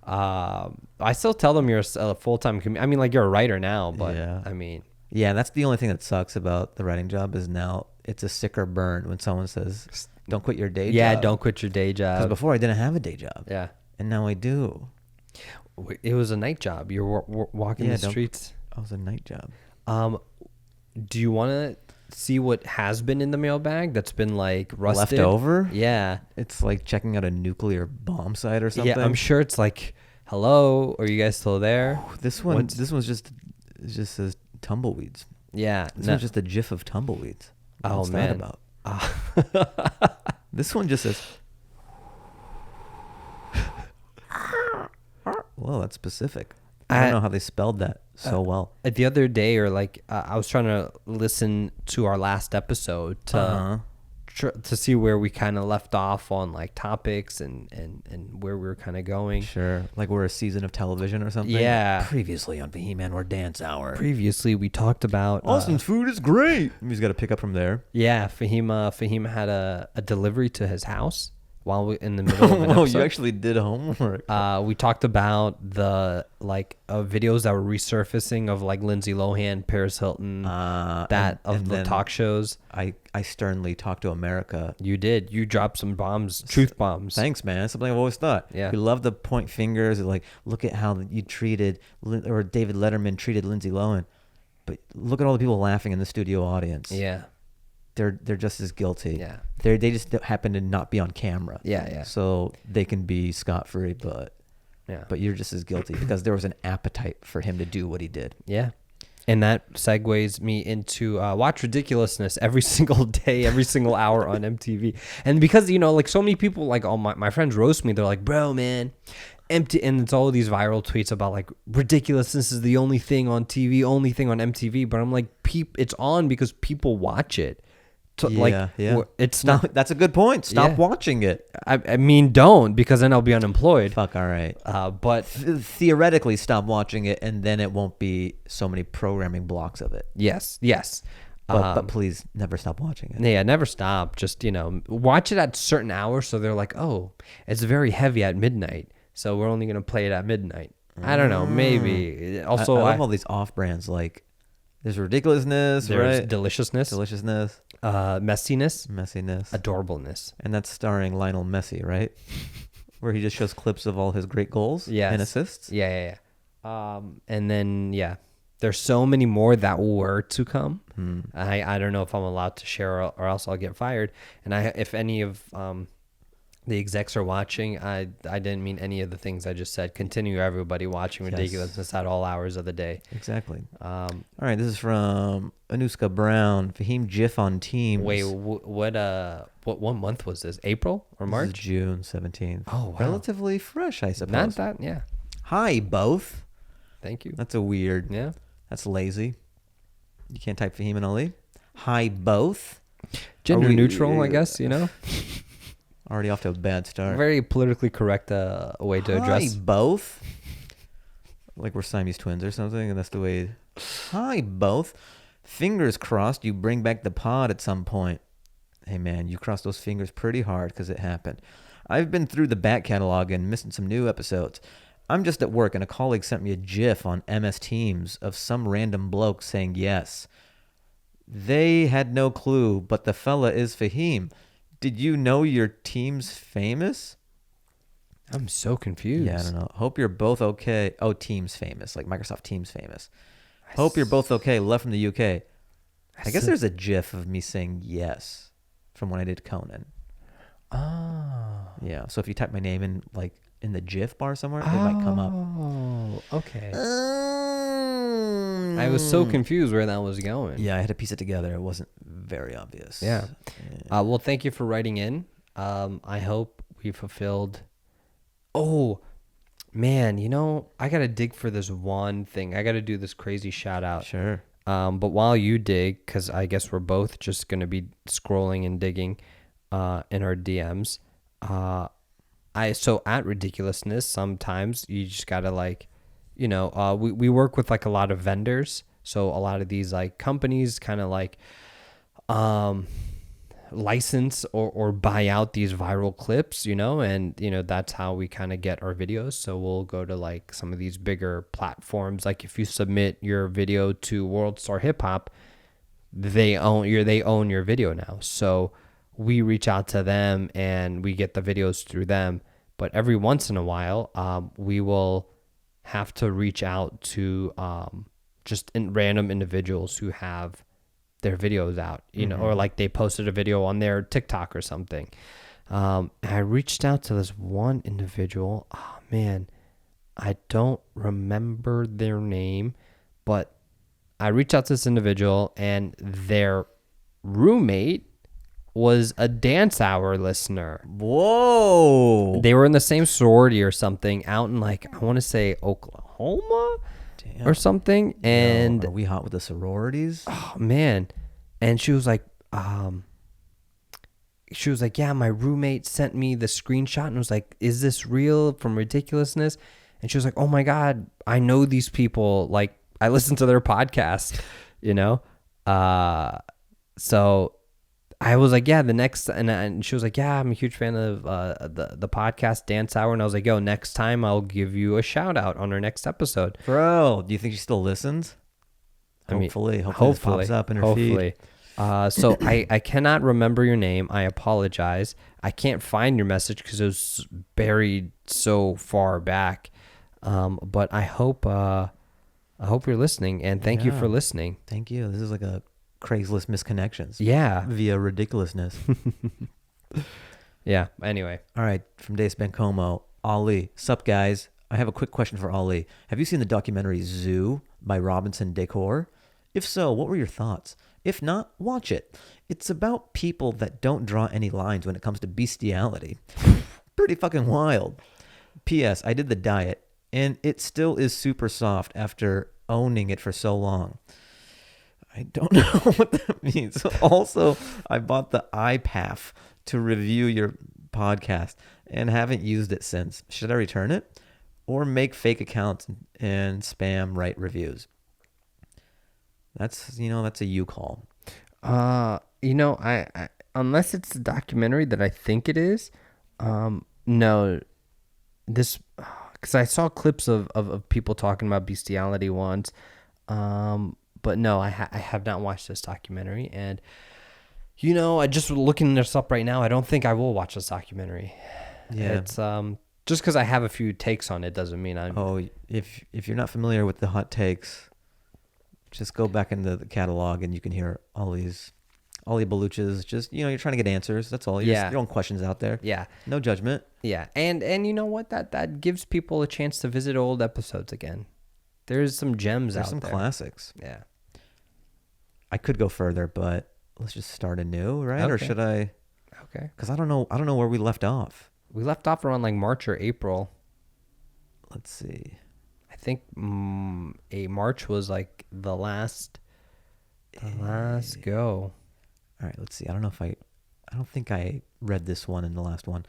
I still tell them you're a full-time I mean, like you're a writer now, but Yeah. I mean, Yeah, that's the only thing that sucks about the writing job is now it's a sicker burn when someone says, "Don't quit your day job." yeah, don't quit your day Because job. before I didn't have a day job. Yeah, And now I do. it was a night job. You're walking the don't- streets. Oh, it's a night job. Do you want to see what has been in the mailbag that's been like rusted? Left over? Yeah, It's like checking out a nuclear bomb site or something. yeah. I'm sure it's like, hello, are you guys still there? This one's just says tumbleweeds. Yeah, This one's just a gif of tumbleweeds. Oh, What's man. that about? This one just says. Whoa, that's specific. I don't know how they spelled that so well. The other day, or like I was trying to listen to our last episode to to see where we kind of left off on like topics and where we were kind of going. Sure, like we're a season of television or something. Yeah. Previously on Fahim Anwar Dance Hour. Previously, we talked about Austin's food is great. He's got to pick up from there. yeah, Fahim had a delivery to his house while we in the middle of an Oh, episode. you actually did homework. We talked about the like videos that were resurfacing of like Lindsay Lohan, Paris Hilton, and the then talk shows. I sternly talked to America. You did. You dropped some bombs, truth bombs. Thanks, man. That's something I've always thought. Yeah. We love to point fingers at like, look at how you treated, or David Letterman treated Lindsay Lohan. But look at all the people laughing in the studio audience. Yeah. They're just as guilty. Yeah. They just happen to not be on camera. Yeah. So they can be scot-free, but you're just as guilty because there was an appetite for him to do what he did. Yeah. And that segues me into watch ridiculousness every single day, every single hour on MTV. And because, you know, like so many people, like all my friends roast me. They're like, bro, man, empty. And it's all these viral tweets about like ridiculousness is the only thing on TV, only thing on MTV. But I'm like, it's on because people watch it. So, it's not. That's a good point. Stop watching it. I mean, don't, because then I'll be unemployed. Fuck. All right. But Theoretically, stop watching it, and then it won't be so many programming blocks of it. yes. But please never stop watching it. Yeah, never stop. Just, you know, watch it at certain hours. So they're like, oh, it's very heavy at midnight. so we're only gonna play it at midnight. I don't know, maybe. Also, I love all these off brands. Like, there's ridiculousness, there's right? deliciousness, messiness, adorableness, and that's starring Lionel Messi, right? Where he just shows clips of all his great goals and assists. Yeah. And then there's so many more that were to come. I don't know if I'm allowed to share or else I'll get fired. And if any of the execs are watching, I didn't mean any of the things I just said. Continue, everybody, watching ridiculousness at all hours of the day. Exactly. All right, this is from Anuska Brown. Fahim GIF on Teams. Wait, what month was this? April or March? This is June 17th. Oh, wow. Relatively fresh, I suppose. Not that, yeah. Hi, both. Thank you. That's a weird. Yeah. That's lazy. You can't type Fahim and Ali. Hi, both. Gender neutral, I guess, you know? Already off to a bad start. Very politically correct way to address. Hi, both. Like we're Siamese twins or something, and that's the way. Hi, both. Fingers crossed you bring back the pod at some point. Hey, man, you crossed those fingers pretty hard because it happened. I've been through the back catalog and missing some new episodes. I'm just at work, and a colleague sent me a GIF on MS Teams of some random bloke saying yes. They had no clue, but the fella is Fahim. Did you know your team's famous? I'm so confused. Yeah, I don't know. Hope you're both okay. Oh, Teams famous, like Microsoft Teams famous. Hope you're both okay. Love from the UK. I guess there's a GIF of me saying yes from when I did Conan. Oh. Yeah, so if you type my name in, like, in the GIF bar somewhere, it might come up. Oh, okay. I was so confused where that was going. Yeah, I had to piece it together. It wasn't very obvious. Yeah. Well, thank you for writing in. I hope we fulfilled. Oh, man, you know, I got to dig for this one thing. I got to do this crazy shout out. Sure. But while you dig, because I guess we're both just going to be scrolling and digging in our DMs. So at Ridiculousness, sometimes you just got to, like, you know, we work with like a lot of vendors. So a lot of these like companies kind of like license or buy out these viral clips, you know, and, you know, that's how we kind of get our videos. So we'll go to like some of these bigger platforms. Like if you submit your video to World Star Hip Hop, they own your video now. So we reach out to them and we get the videos through them. But every once in a while, we will have to reach out to just random individuals who have their videos out, you know, or like they posted a video on their TikTok or something. And I reached out to this one individual. Oh, man, I don't remember their name, but I reached out to this individual and their roommate was a Dance Hour listener. Whoa. They were in the same sorority or something out in, like, I want to say Oklahoma. Damn. Or something. And are we hot with the sororities? Oh, man. And she was like, yeah, my roommate sent me the screenshot and was like, is this real from Ridiculousness? And she was like, oh my God, I know these people. Like, I listened to their podcast, you know? So I was like, yeah, and she was like, yeah, I'm a huge fan of the podcast Dance Hour. And I was like, yo, next time I'll give you a shout out on our next episode. Bro, do you think she still listens? Hopefully this pops up in her feed. So I cannot remember your name. I apologize. I can't find your message because it was buried so far back. But I hope you're listening, and thank you for listening. Thank you. This is like a Craigslist misconnections. Yeah. Via Ridiculousness. Yeah. Anyway. All right. From Dace Bencomo, Ali. Sup, guys? I have a quick question for Ali. Have you seen the documentary Zoo by Robinson Decor? If so, what were your thoughts? If not, watch it. It's about people that don't draw any lines when it comes to bestiality. Pretty fucking wild. P.S. I did the diet, and it still is super soft after owning it for so long. I don't know what that means. Also, I bought the iPath to review your podcast and haven't used it since. Should I return it or make fake accounts and spam write reviews? That's a you call. I unless it's the documentary that I think it is, no. this, because I saw clips of people talking about bestiality once, but no, I have not watched this documentary, and I just looking this up right now. I don't think I will watch this documentary. Yeah, it's just because I have a few takes on it doesn't mean I'm. Oh, if you're not familiar with the hot takes, just go back into the catalog and you can hear all the Baluches. Just you're trying to get answers. That's all. You're just throwing questions out there. Yeah. No judgment. Yeah, and you know what? That gives people a chance to visit old episodes again. There's some gems out there. There's some classics. Yeah. I could go further, but let's just start anew, right? Okay. Or should I? Okay. Because I don't know where we left off. We left off around like March or April. Let's see. I think March was like the last go. All right, let's see. I don't think I read this one in the last one.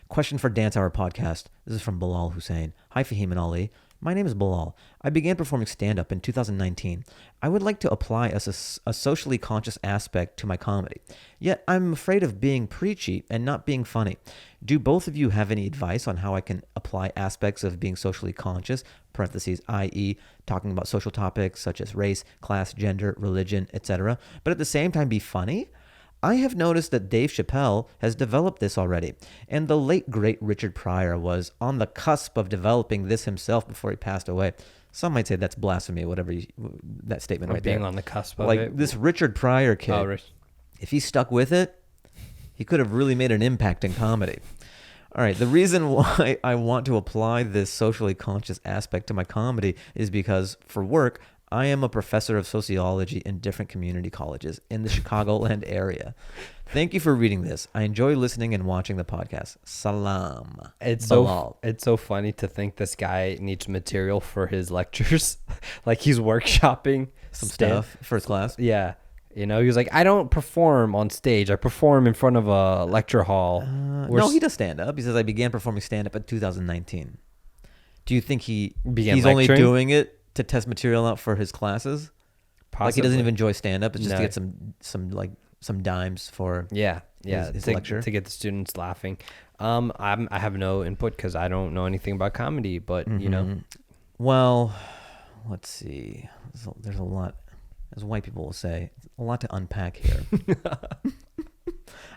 Question for Dance Hour Podcast. This is from Bilal Hussein. Hi, Fahim and Ali. My name is Bilal. I began performing stand-up in 2019. I would like to apply a socially conscious aspect to my comedy. Yet I'm afraid of being preachy and not being funny. Do both of you have any advice on how I can apply aspects of being socially conscious, parentheses, i.e. talking about social topics such as race, class, gender, religion, etc., but at the same time be funny? I have noticed that Dave Chappelle has developed this already, and the late great Richard Pryor was on the cusp of developing this himself before he passed away. Some might say that's blasphemy, whatever that statement right there. Being on the cusp of like it. This Richard Pryor kid, if he stuck with it, he could have really made an impact in comedy. All right, the reason why I want to apply this socially conscious aspect to my comedy is because, for work, I am a professor of sociology in different community colleges in the Chicagoland area. Thank you for reading this. I enjoy listening and watching the podcast. Salam. It's Bilal. so funny to think this guy needs material for his lectures. Like he's workshopping some stuff, first class. Yeah. He was like, I don't perform on stage. I perform in front of a lecture hall. No, he does stand up. He says, I began performing stand up in 2019. Do you think he's lecturing? Only doing it to test material out for his classes? Possibly. Like he doesn't even enjoy stand up. It's just to get some dimes for his lecture to get the students laughing. I have no input because I don't know anything about comedy, but Well, let's see. There's a lot, as white people will say, a lot to unpack here.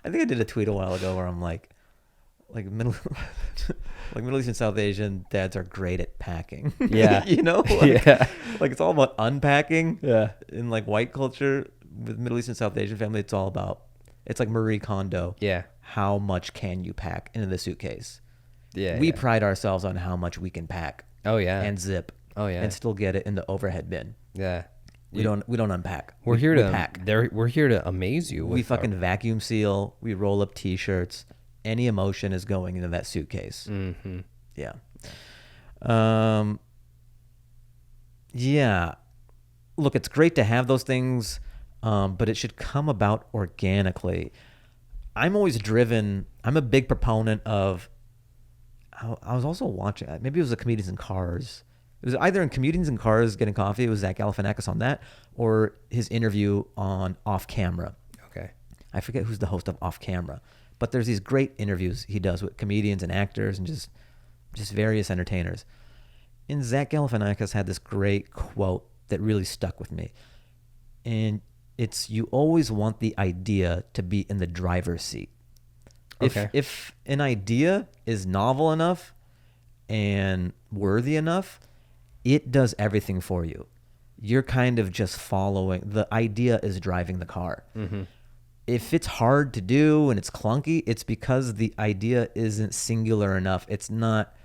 I think I did a tweet a while ago where I'm like Middle East and South Asian dads are great at packing. Yeah. Like it's all about unpacking. Yeah. In like white culture with Middle East and South Asian family, it's like Marie Kondo. Yeah. How much can you pack into the suitcase? Yeah. We pride ourselves on how much we can pack. Oh yeah. And zip. Oh yeah. And still get it in the overhead bin. Yeah. We don't pack. unpack. We're here to amaze you. We fucking vacuum seal. We roll up T-shirts. Any emotion is going into that suitcase. Mm-hmm. Yeah. Yeah. Look, it's great to have those things, but it should come about organically. I'm always driven. I'm a big proponent of. I was also watching. Maybe it was the Comedians in Cars. It was either in Comedians in Cars getting coffee. It was Zach Galifianakis on that, or his interview on Off Camera. Okay. I forget who's the host of Off Camera, but there's these great interviews he does with comedians and actors and just various entertainers. And Zach Galifianakis had this great quote that really stuck with me. And it's, you always want the idea to be in the driver's seat. Okay. If an idea is novel enough and worthy enough, it does everything for you. You're kind of just following. The idea is driving the car. Mm-hmm. If it's hard to do and it's clunky, it's because the idea isn't singular enough. It's not,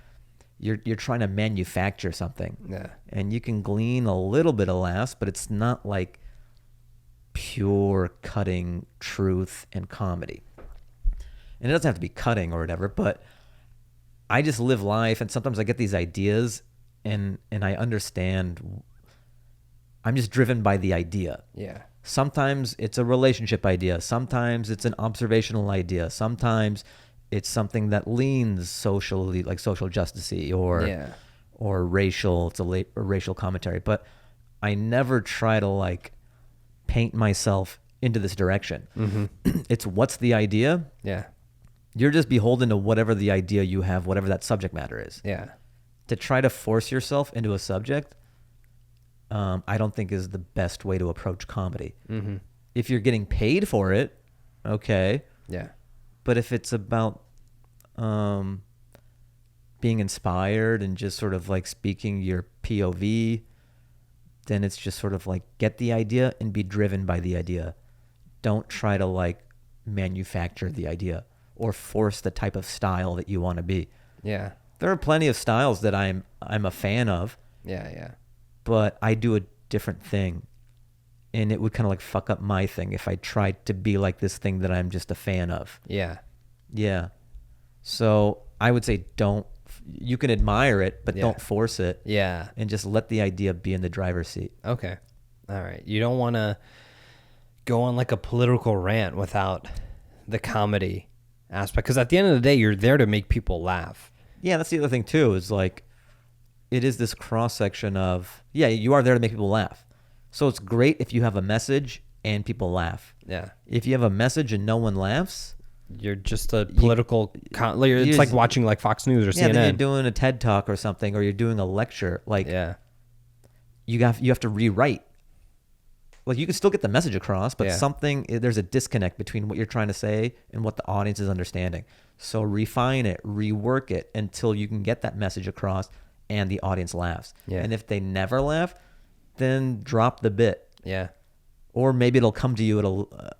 you're trying to manufacture something. Yeah. And you can glean a little bit of laughs, but it's not like pure cutting truth and comedy. And it doesn't have to be cutting or whatever, but I just live life, and sometimes I get these ideas and I understand. I'm just driven by the idea. Yeah. Sometimes it's a relationship idea. Sometimes it's an observational idea. Sometimes it's something that leans socially, like social justice-y or racial. It's a racial commentary. But I never try to like paint myself into this direction. Mm-hmm. It's what's the idea? Yeah. You're just beholden to whatever the idea you have, whatever that subject matter is. Yeah. To try to force yourself into a subject, I don't think is the best way to approach comedy. Mm-hmm. If you're getting paid for it, okay. Yeah. But if it's about being inspired and just sort of like speaking your POV, then it's just sort of like get the idea and be driven by the idea. Don't try to like manufacture the idea or force the type of style that you want to be. Yeah. There are plenty of styles that I'm a fan of. Yeah. Yeah. But I do a different thing. And it would kind of like fuck up my thing if I tried to be like this thing that I'm just a fan of. Yeah. Yeah. So I would say you can admire it, but don't force it. Yeah. And just let the idea be in the driver's seat. Okay. All right. You don't want to go on like a political rant without the comedy aspect. Because at the end of the day, you're there to make people laugh. Yeah, that's the other thing too, is like, it is this cross-section of, you are there to make people laugh. So it's great if you have a message and people laugh. Yeah. If you have a message and no one laughs, you're just a political... it's like watching like Fox News or CNN. Yeah, then you're doing a TED Talk or something, or you're doing a lecture. Like, you have to rewrite. Like, you can still get the message across, but there's a disconnect between what you're trying to say and what the audience is understanding. So refine it, rework it until you can get that message across and the audience laughs. Yeah. And if they never laugh, then drop the bit. Yeah. Or maybe it'll come to you at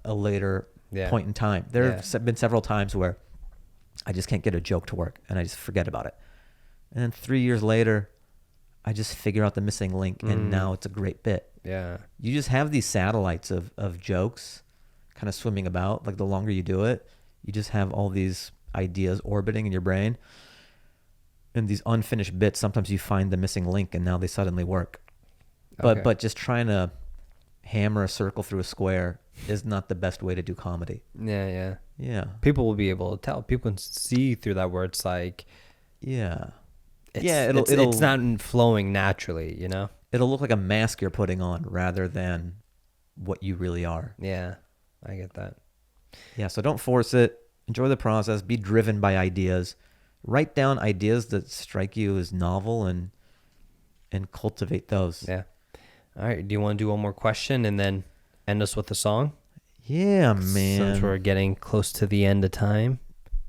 a later point in time. There have been several times where I just can't get a joke to work and I just forget about it. And then 3 years later, I just figure out the missing link and now it's a great bit. Yeah. You just have these satellites of jokes kind of swimming about. Like the longer you do it, you just have all these ideas orbiting in your brain. And these unfinished bits, sometimes you find the missing link and now they suddenly work. But just trying to hammer a circle through a square is not the best way to do comedy. Yeah. People will be able to tell. People can see through that where it's like... It's not flowing naturally, you know? It'll look like a mask you're putting on rather than what you really are. Yeah, I get that. Yeah, so don't force it. Enjoy the process. Be driven by ideas. Write down ideas that strike you as novel and cultivate those. Yeah. All right. Do you want to do one more question and then end us with a song? Yeah, man. Since we're getting close to the end of time.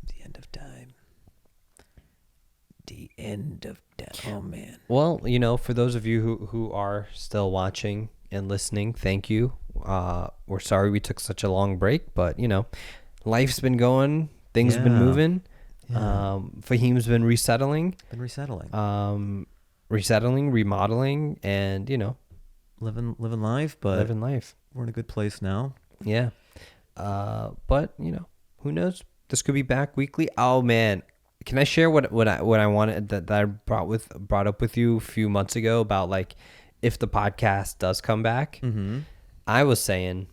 The end of time. The end of time. Oh, man. Well, for those of you who are still watching and listening, thank you. We're sorry we took such a long break, but, life's been going. Things have been moving. Yeah. Fahim's been resettling. Remodeling, and living life, but we're in a good place now. Yeah. But who knows? This could be back weekly. Oh man, can I share what I wanted that I brought up with you a few months ago about like if the podcast does come back? Mm-hmm. I was saying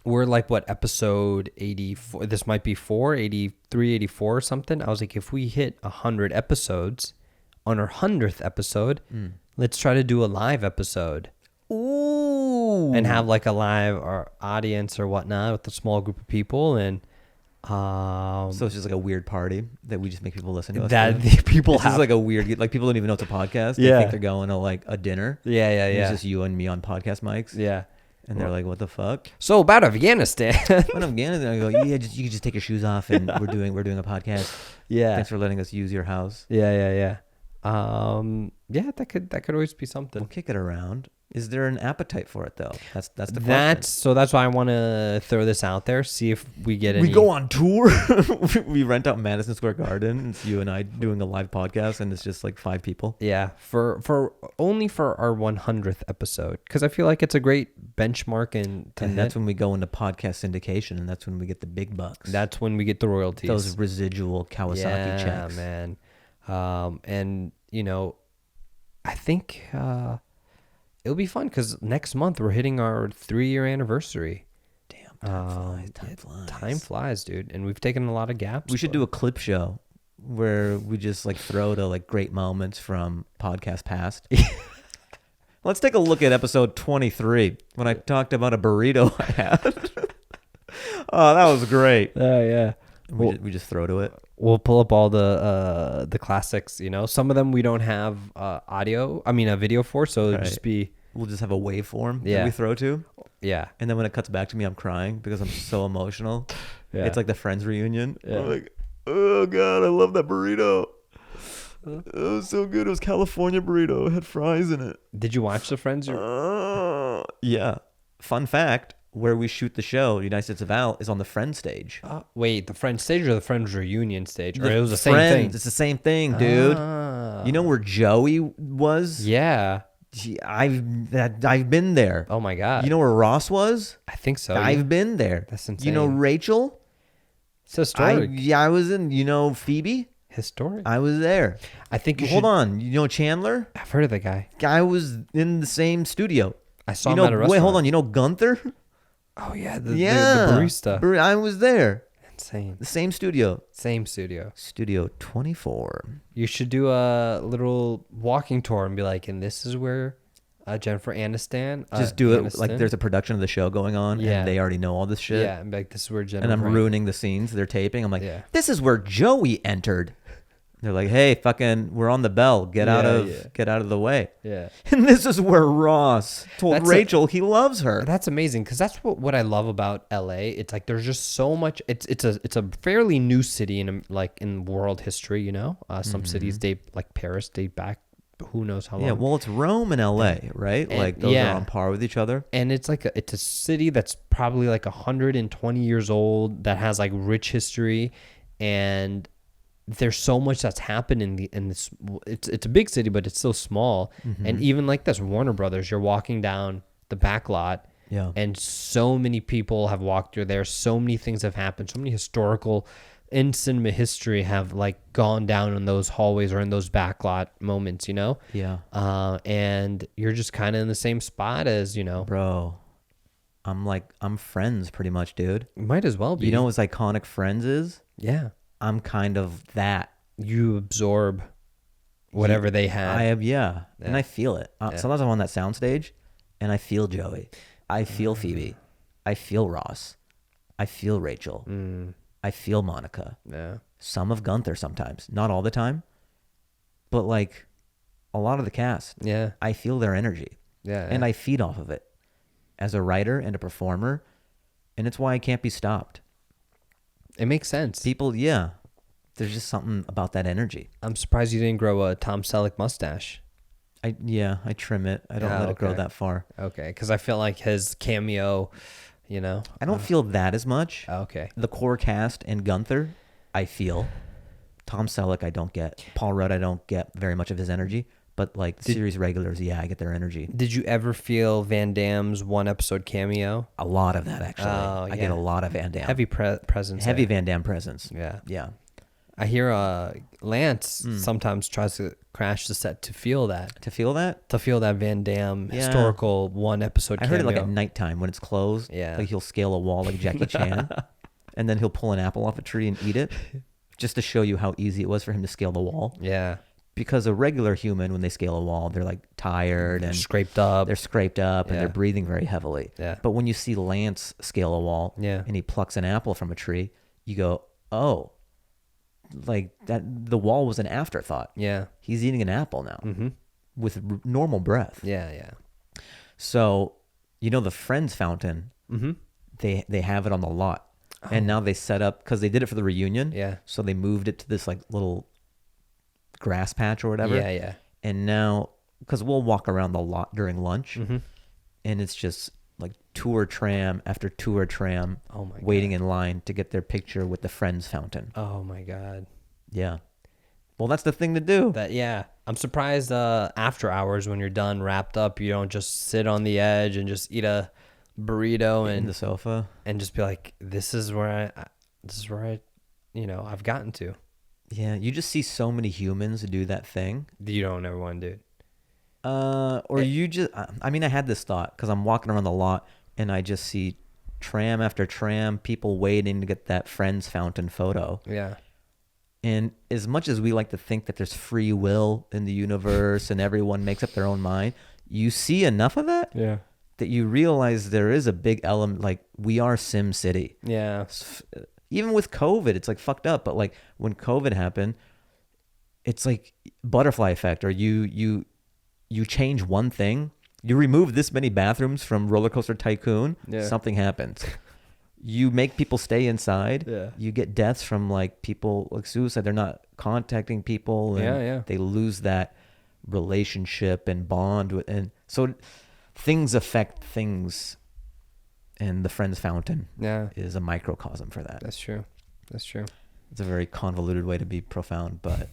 we're like episode 84. This might be 83, 84 or something. I was like, if we hit 100 episodes. On our 100th episode, let's try to do a live episode. Ooh. And have like a live or audience or whatnot with a small group of people. And so it's just like a weird party that we just make people listen to us. That the people this is like a weird, like people don't even know it's a podcast. They think they're going to like a dinner. Yeah. It's just you and me on podcast mics. Yeah. And they're like, what the fuck? So about Afghanistan. About Afghanistan, I go, you can just take your shoes off and we're doing a podcast. Yeah. Thanks for letting us use your house. Yeah. That could always be something. We'll kick it around. Is there an appetite for it though? That's the question. So that's why I want to throw this out there. See if we get any. We go on tour. We rent out Madison Square Garden. It's you and I doing a live podcast, and it's just like 5 people. Yeah, for only for our 100th episode, because I feel like it's a great benchmark, and that's when we go into podcast syndication, and that's when we get the big bucks. That's when we get the royalties. Those residual Kawasaki checks. Yeah, man. And I think it'll be fun because next month we're hitting our 3-year anniversary. Damn, time flies. Time flies, dude. And we've taken a lot of gaps. We should do a clip show where we just like throw to like great moments from podcast past. Let's take a look at episode 23 when I talked about a burrito I had. Oh, that was great. Oh, yeah. And Well- we just throw to it. We'll pull up all the classics. You know, some of them we don't have a video for, so it'll just be We'll just have a waveform that Yeah. we throw to. yeah. And then when it cuts back to me, I'm crying because I'm so emotional. Yeah. It's like the Friends reunion. Yeah. I'm like, oh God, I love that burrito. It was so good. It was California burrito. It had fries in it. Did you watch the Friends? Yeah. Fun fact, where we shoot the show, United States of Al, is on the Friends stage. Wait, the Friends stage or the Friends reunion stage? Or The it was the same Friends, thing. It's the same thing, dude. Ah. You know where Joey was? Yeah. Gee, I've been there. Oh my God. You know where Ross was? I think so. I've been there. That's You know insane. Rachel? It's historic. I was in. You know Phoebe? Historic. I was there. I think you Hold should. on. You know Chandler? I've heard of the guy. I was in the same studio. I saw You him know, at a restaurant. wait, hold on. You know Gunther? Oh yeah, the barista. I was there. Insane. The same studio. Same studio. Studio 24. You should do a little walking tour and be like, and this is where Jennifer Aniston. Just do it like Aniston- there's a production of the show going on Yeah. and they already know all this shit. Yeah, and be like, this is where Jennifer. And I'm ruining the scenes they're taping. I'm like, Yeah. this is where Joey entered. They're like, hey, fucking, we're on the bell. Get out of the way. Yeah. And this is where Ross told That's Rachel he loves her. That's amazing because that's what I love about LA. It's like there's just so much. It's a fairly new city in world history. You know, some cities like Paris date back who knows how long. Yeah, well, it's Rome and LA, right? and- Like those yeah. are on par with each other. And it's like it's a city that's probably like 120 years old that has like rich history, and there's so much that's happened in this. It's a big city, but it's still small. And even like this, Warner Brothers, you're walking down the back lot. Yeah. And so many people have walked through there. So many things have happened. So many historical in cinema history have like gone down in those hallways or in those backlot moments, you know? Yeah. And you're just kind of in the same spot as, you know, Bro, I'm Friends pretty much, dude. might as well be. You know as iconic Friends is? Yeah. I'm kind of that. You absorb whatever they had. I am, yeah. And Yeah. I feel it. Sometimes I'm on that soundstage and I feel Joey. I feel Phoebe. I feel Ross. I feel Rachel. I feel Monica. Yeah. Some of Gunther sometimes. Not all the time. But like a lot of the cast. Yeah. I feel their energy. Yeah. And I feed off of it as a writer and a performer. And it's why I can't be stopped. It makes sense. People, yeah. There's just something about that energy. I'm surprised you didn't grow a Tom Selleck mustache. I trim it. I don't let it grow okay. that far. Okay. Because I feel like his cameo, you know. I don't feel that as much. Okay. The core cast and Gunther, I feel. Tom Selleck, I don't get. Paul Rudd, I don't get very much of his energy. But like the series regulars, yeah, I get their energy. Did you ever feel Van Damme's one episode cameo? A lot of that, actually. Oh, I get yeah. a lot of Van Damme. Heavy presence. Heavy there. Van Damme presence. Yeah. Yeah. I hear Lance sometimes tries to crash the set to feel that. To feel that? Van Damme Yeah. historical one episode I cameo. heard it like at nighttime when it's closed. Yeah. Like he'll scale a wall like Jackie Chan. And then he'll pull an apple off a tree and eat it. Just to show you how easy it was for him to scale the wall. Yeah. Because a regular human, when they scale a wall, they're like tired and Scraped up. they're scraped up and Yeah. they're breathing very heavily. Yeah. But when you see Lance scale a wall Yeah. and he plucks an apple from a tree, you go, oh, like that. The wall was an afterthought. Yeah. He's eating an apple now with normal breath. Yeah. Yeah. So, you know, the Friends fountain, they have it on the lot. And now they set up, because they did it for the reunion. Yeah. So they moved it to this like little grass patch or whatever. Yeah. Yeah. And now, because we'll walk around the lot during lunch, and it's just like tour tram after tour tram Oh my waiting in line to get their picture with the Friends fountain. Oh my God. Yeah. Well, that's the thing to do. Yeah. I'm surprised after hours when you're done wrapped up, you don't just sit on the edge and just eat a burrito In and the sofa. and just be like, this is where I you know, I've gotten to. Yeah. You just see so many humans do that thing. You don't ever want to do it. Or you just, I mean, I had this thought because I'm walking around the lot and I just see tram after tram, people waiting to get that Friends fountain photo. Yeah. And as much as we like to think that there's free will in the universe and everyone makes up their own mind, you see enough of that that you realize there is a big element, like we are Sim City. Yeah. even with COVID, it's like fucked up. But like when COVID happened, it's like butterfly effect, or you change one thing, you remove this many bathrooms from Roller Coaster Tycoon, something happens. You make people stay inside. Yeah. You get deaths from like people like suicide. They're not contacting people, and they lose that relationship and bond with, and so things affect things. And the Friends Fountain is a microcosm for that. That's true. It's a very convoluted way to be profound, but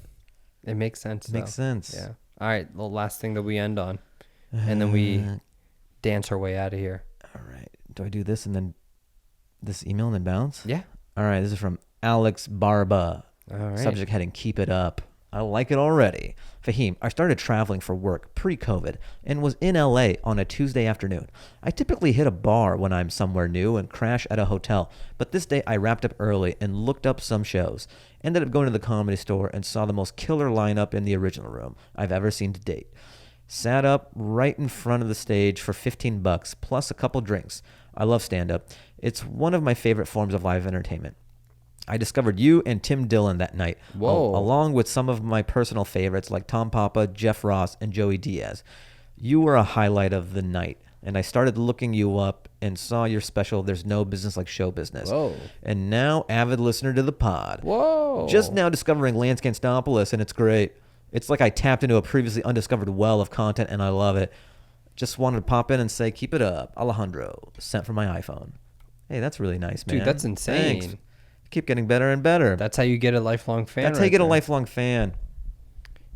it makes sense. It makes sense. Yeah. All right. The last thing that we end on, and then we dance our way out of here. All right. Do I do this and then this email and then bounce? Yeah. All right. This is from Alex Barba. All right. Subject heading: Keep it up. I like it already. Fahim, I started traveling for work pre-COVID and was in LA on a Tuesday afternoon. I typically hit a bar when I'm somewhere new and crash at a hotel, but this day I wrapped up early and looked up some shows. Ended up going to the Comedy Store and saw the most killer lineup in the original room I've ever seen to date. Sat up right in front of the stage for $15 plus a couple drinks. I love stand-up. It's one of my favorite forms of live entertainment. I discovered you and Tim Dillon that night, along with some of my personal favorites like Tom Papa, Jeff Ross, and Joey Diaz. You were a highlight of the night, and I started looking you up and saw your special, There's No Business Like Show Business. Whoa. And now avid listener to the pod. Whoa. Just now discovering Lance Ganstopoulos, and it's great. It's like I tapped into a previously undiscovered well of content, and I love it. Just wanted to pop in and say, keep it up. Alejandro, sent from my iPhone. Hey, that's really nice, man. Dude, that's insane. Thanks. Keep getting better and better. That's how you get a lifelong fan. That's how you get a lifelong fan.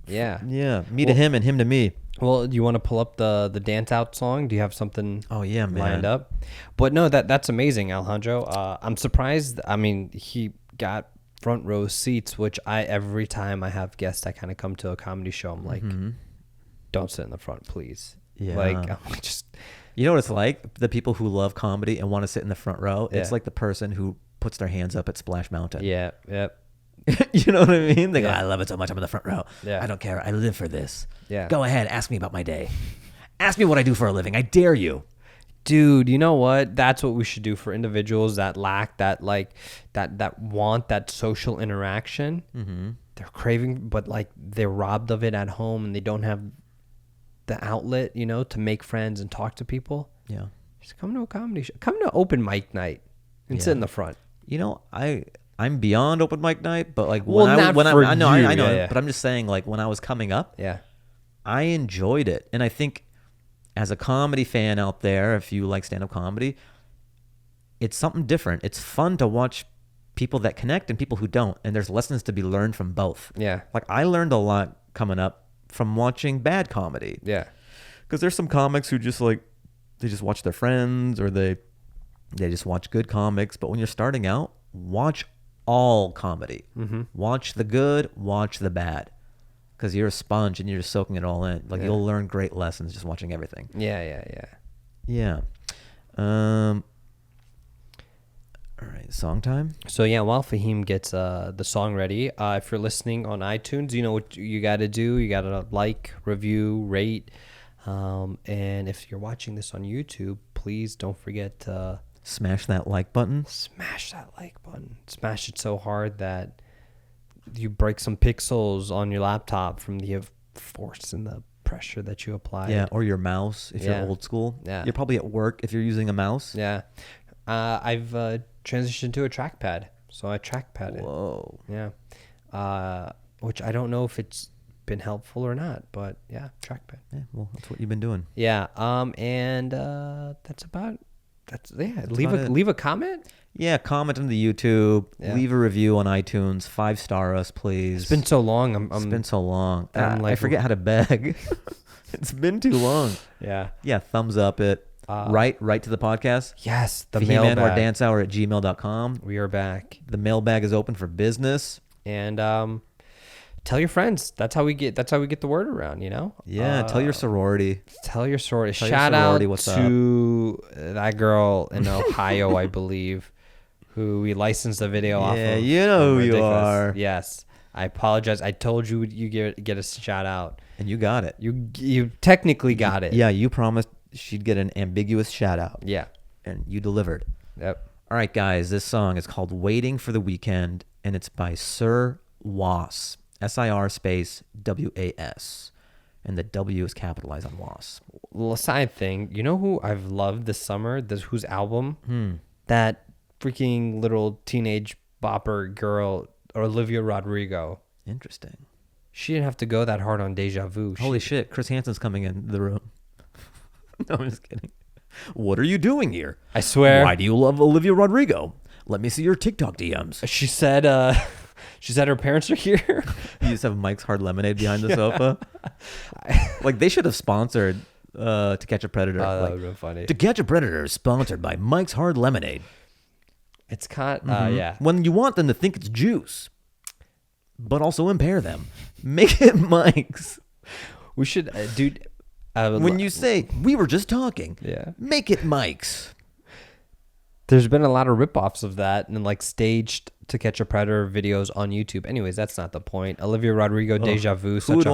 Yeah. Yeah. Me to him and him to me. Well, do you want to pull up the dance out song? Do you have something lined up? But no, that's amazing, Alejandro. I'm surprised. I mean, he got front row seats, which every time I have guests, I kind of come to a comedy show, I'm like, don't sit in the front, please. Yeah. Like, I'm just... You know what it's like? The people who love comedy and want to sit in the front row, it's like the person who puts their hands up at Splash Mountain. Yeah, yep. You know what I mean? They go, I love it so much, I'm in the front row. Yeah. I don't care. I live for this. Yeah. Go ahead, ask me about my day. Ask me what I do for a living. I dare you. Dude, you know what? That's what we should do for individuals that lack that, like, that want that social interaction. Mm-hmm. They're craving, but like they're robbed of it at home, and they don't have the outlet, you know, to make friends and talk to people. Yeah. Just come to a comedy show. Come to open mic night and sit in the front. You know, I'm beyond open mic night, but like I know, but I'm just saying, like when I was coming up, I enjoyed it. And I think as a comedy fan out there, if you like stand-up comedy, it's something different. It's fun to watch people that connect and people who don't, and there's lessons to be learned from both. Yeah. Like I learned a lot coming up from watching bad comedy. Yeah. Because there's some comics who just like, they just watch their friends, or they just watch good comics. But when you're starting out, watch all comedy. Mm-hmm. Watch the good, watch the bad. Because you're a sponge and you're just soaking it all in. Like you'll learn great lessons just watching everything. Yeah. All right, song time. So yeah, while Fahim gets the song ready, if you're listening on iTunes, you know what you got to do. You got to like, review, rate, and if you're watching this on YouTube, please don't forget to smash that like button. Smash that like button. Smash it so hard that you break some pixels on your laptop from the force and the pressure that you apply. Yeah, or your mouse if you're old school. Yeah, you're probably at work if you're using a mouse. Yeah. I've transitioned to a trackpad, so I trackpad it. Whoa. Yeah. Which I don't know if it's been helpful or not, but yeah, trackpad. Yeah, well, that's what you've been doing. Yeah. And leave a comment. Yeah, comment on the YouTube. Yeah. Leave a review on iTunes. 5-star us, please. It's been so long. It's been so long. I forget how to beg. It's been too long. Yeah. Yeah. Thumbs up it. Right to the podcast. Yes, the mailbag. fahimanwardancehour@gmail.com. We are back. The mailbag is open for business. And tell your friends. That's how we get the word around, you know? Yeah, tell your sorority. Tell your sorority. Shout out to that girl in Ohio, I believe, who we licensed the video off of. Yeah, you know who you are. Yes. I apologize. I told you you get a shout out. And you got it. You technically got it. Yeah, you promised she'd get an ambiguous shout out. Yeah. And you delivered. Yep. All right, guys, this song is called Waiting for the Weekend, and it's by Sir Was, SIR space WAS. And the W is capitalized on Was. Little side thing, you know who I've loved this summer? Whose album? That freaking little teenage bopper girl, Olivia Rodrigo. Interesting. She didn't have to go that hard on Deja Vu. Holy shit, Chris Hansen's coming in the room. No, I'm just kidding. What are you doing here? I swear. Why do you love Olivia Rodrigo? Let me see your TikTok DMs. She said her parents are here. You just have Mike's Hard Lemonade behind the sofa. Like, they should have sponsored To Catch a Predator. Oh, that like, would have been funny. To Catch a Predator is sponsored by Mike's Hard Lemonade. It's kind yeah. When you want them to think it's juice, but also impair them, make it Mike's. We should, dude. When you say, we were just talking, Yeah. make it Mike's. There's been a lot of ripoffs of that and like staged To Catch a Predator videos on YouTube. Anyways, that's not the point. Olivia Rodrigo, Deja Vu. Who would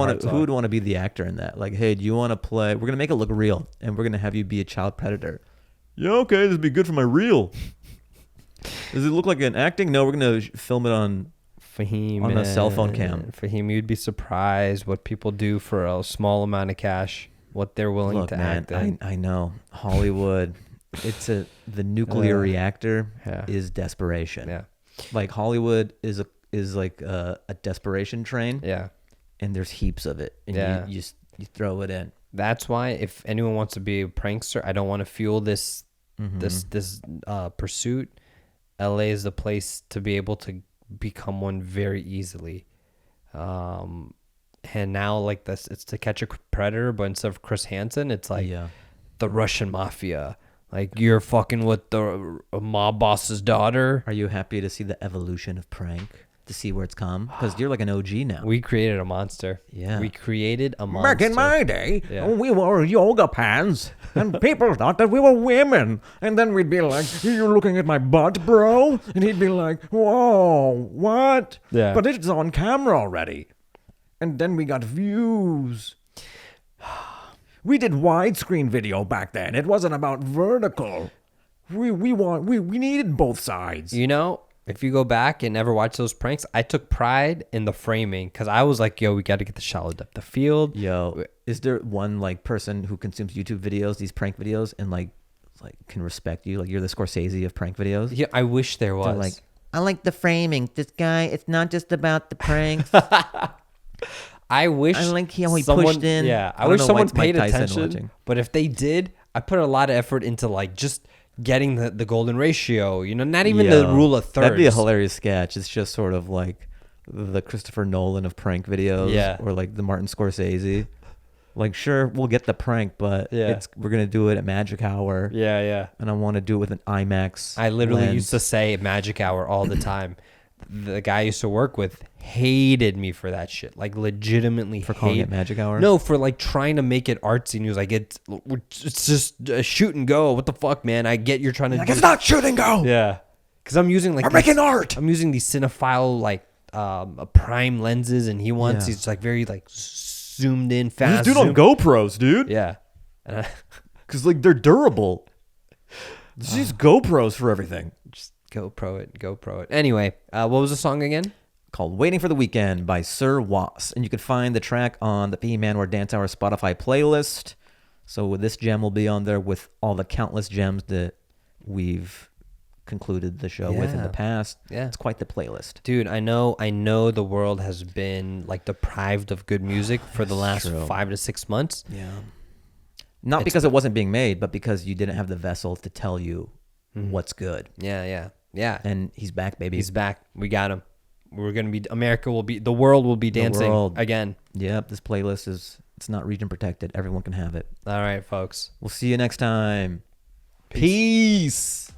want to be the actor in that? Like, hey, do you want to play? We're gonna make it look real, and we're gonna have you be a child predator. Yeah, okay, this would be good for my reel. Does it look like an acting? No, we're gonna film it on Fahim a cell phone cam. Fahim, you'd be surprised what people do for a small amount of cash. What they're willing to act in. I know Hollywood. The nuclear reactor Yeah. is desperation. Yeah. Like Hollywood is like a desperation train. Yeah. And there's heaps of it, and Yeah. you throw it in. That's why if anyone wants to be a prankster, I don't want to fuel this pursuit. LA is the place to be able to become one very easily. And now like this, it's To Catch a Predator, but instead of Chris Hansen, it's like the Russian mafia. Like, you're fucking with the mob boss's daughter. Are you happy to see the evolution of prank? To see where it's come? Because you're like an OG now. We created a monster. Yeah. We created a monster. Back in my day, Yeah. we wore yoga pants, and people thought that we were women. And then we'd be like, "You're looking at my butt, bro?" And he'd be like, "Whoa, what?" Yeah. But it's on camera already. And then we got views. We did widescreen video back then. It wasn't about vertical. We needed both sides. You know, if you go back and ever watch those pranks, I took pride in the framing because I was like, yo, we got to get the shallow depth of field. Yo, is there one like person who consumes YouTube videos, these prank videos, and like can respect you? Like, you're the Scorsese of prank videos? Yeah, I wish there was. They're like, I like the framing. This guy, it's not just about the pranks. I wish I like how he someone, pushed in. Yeah, I don't wish know someone what's Mike paid Tyson attention. watching. But if they did, I put a lot of effort into like just getting the golden ratio. You know, not even the rule of thirds. That'd be a hilarious sketch. It's just sort of like the Christopher Nolan of prank videos. Yeah. Or like the Martin Scorsese. Like, sure, we'll get the prank, but Yeah. we're going to do it at Magic Hour. Yeah, yeah. And I want to do it with an IMAX I literally lens. used to say Magic Hour all the time. The guy I used to work with hated me for that shit. Like, legitimately For calling it Magic Hour? No, for like trying to make it artsy. And he was like, it's just a shoot and go. What the fuck, man? I get you're trying to Like, it's not shoot and go. Yeah. Because I'm using like We're making art. I'm using these cinephile like prime lenses, and he wants these like very like zoomed in fast. Just do it on GoPros, dude. Yeah. Because like they're durable. Just use GoPros for everything. Just GoPro it. Anyway, what was the song again? Called Waiting for the Weekend by Sir Was. And you can find the track on the Fahim Anwar Dance Hour Spotify playlist. So this gem will be on there with all the countless gems that we've concluded the show with in the past. Yeah. It's quite the playlist. Dude, I know the world has been like deprived of good music for the last 5 to 6 months. Yeah. Not because it wasn't being made, but because you didn't have the vessel to tell you what's good. Yeah. And he's back, baby. He's back. We got him. We're going to be, the world will be dancing again. Yep, this playlist it's not region protected. Everyone can have it. All right, folks. We'll see you next time. Peace.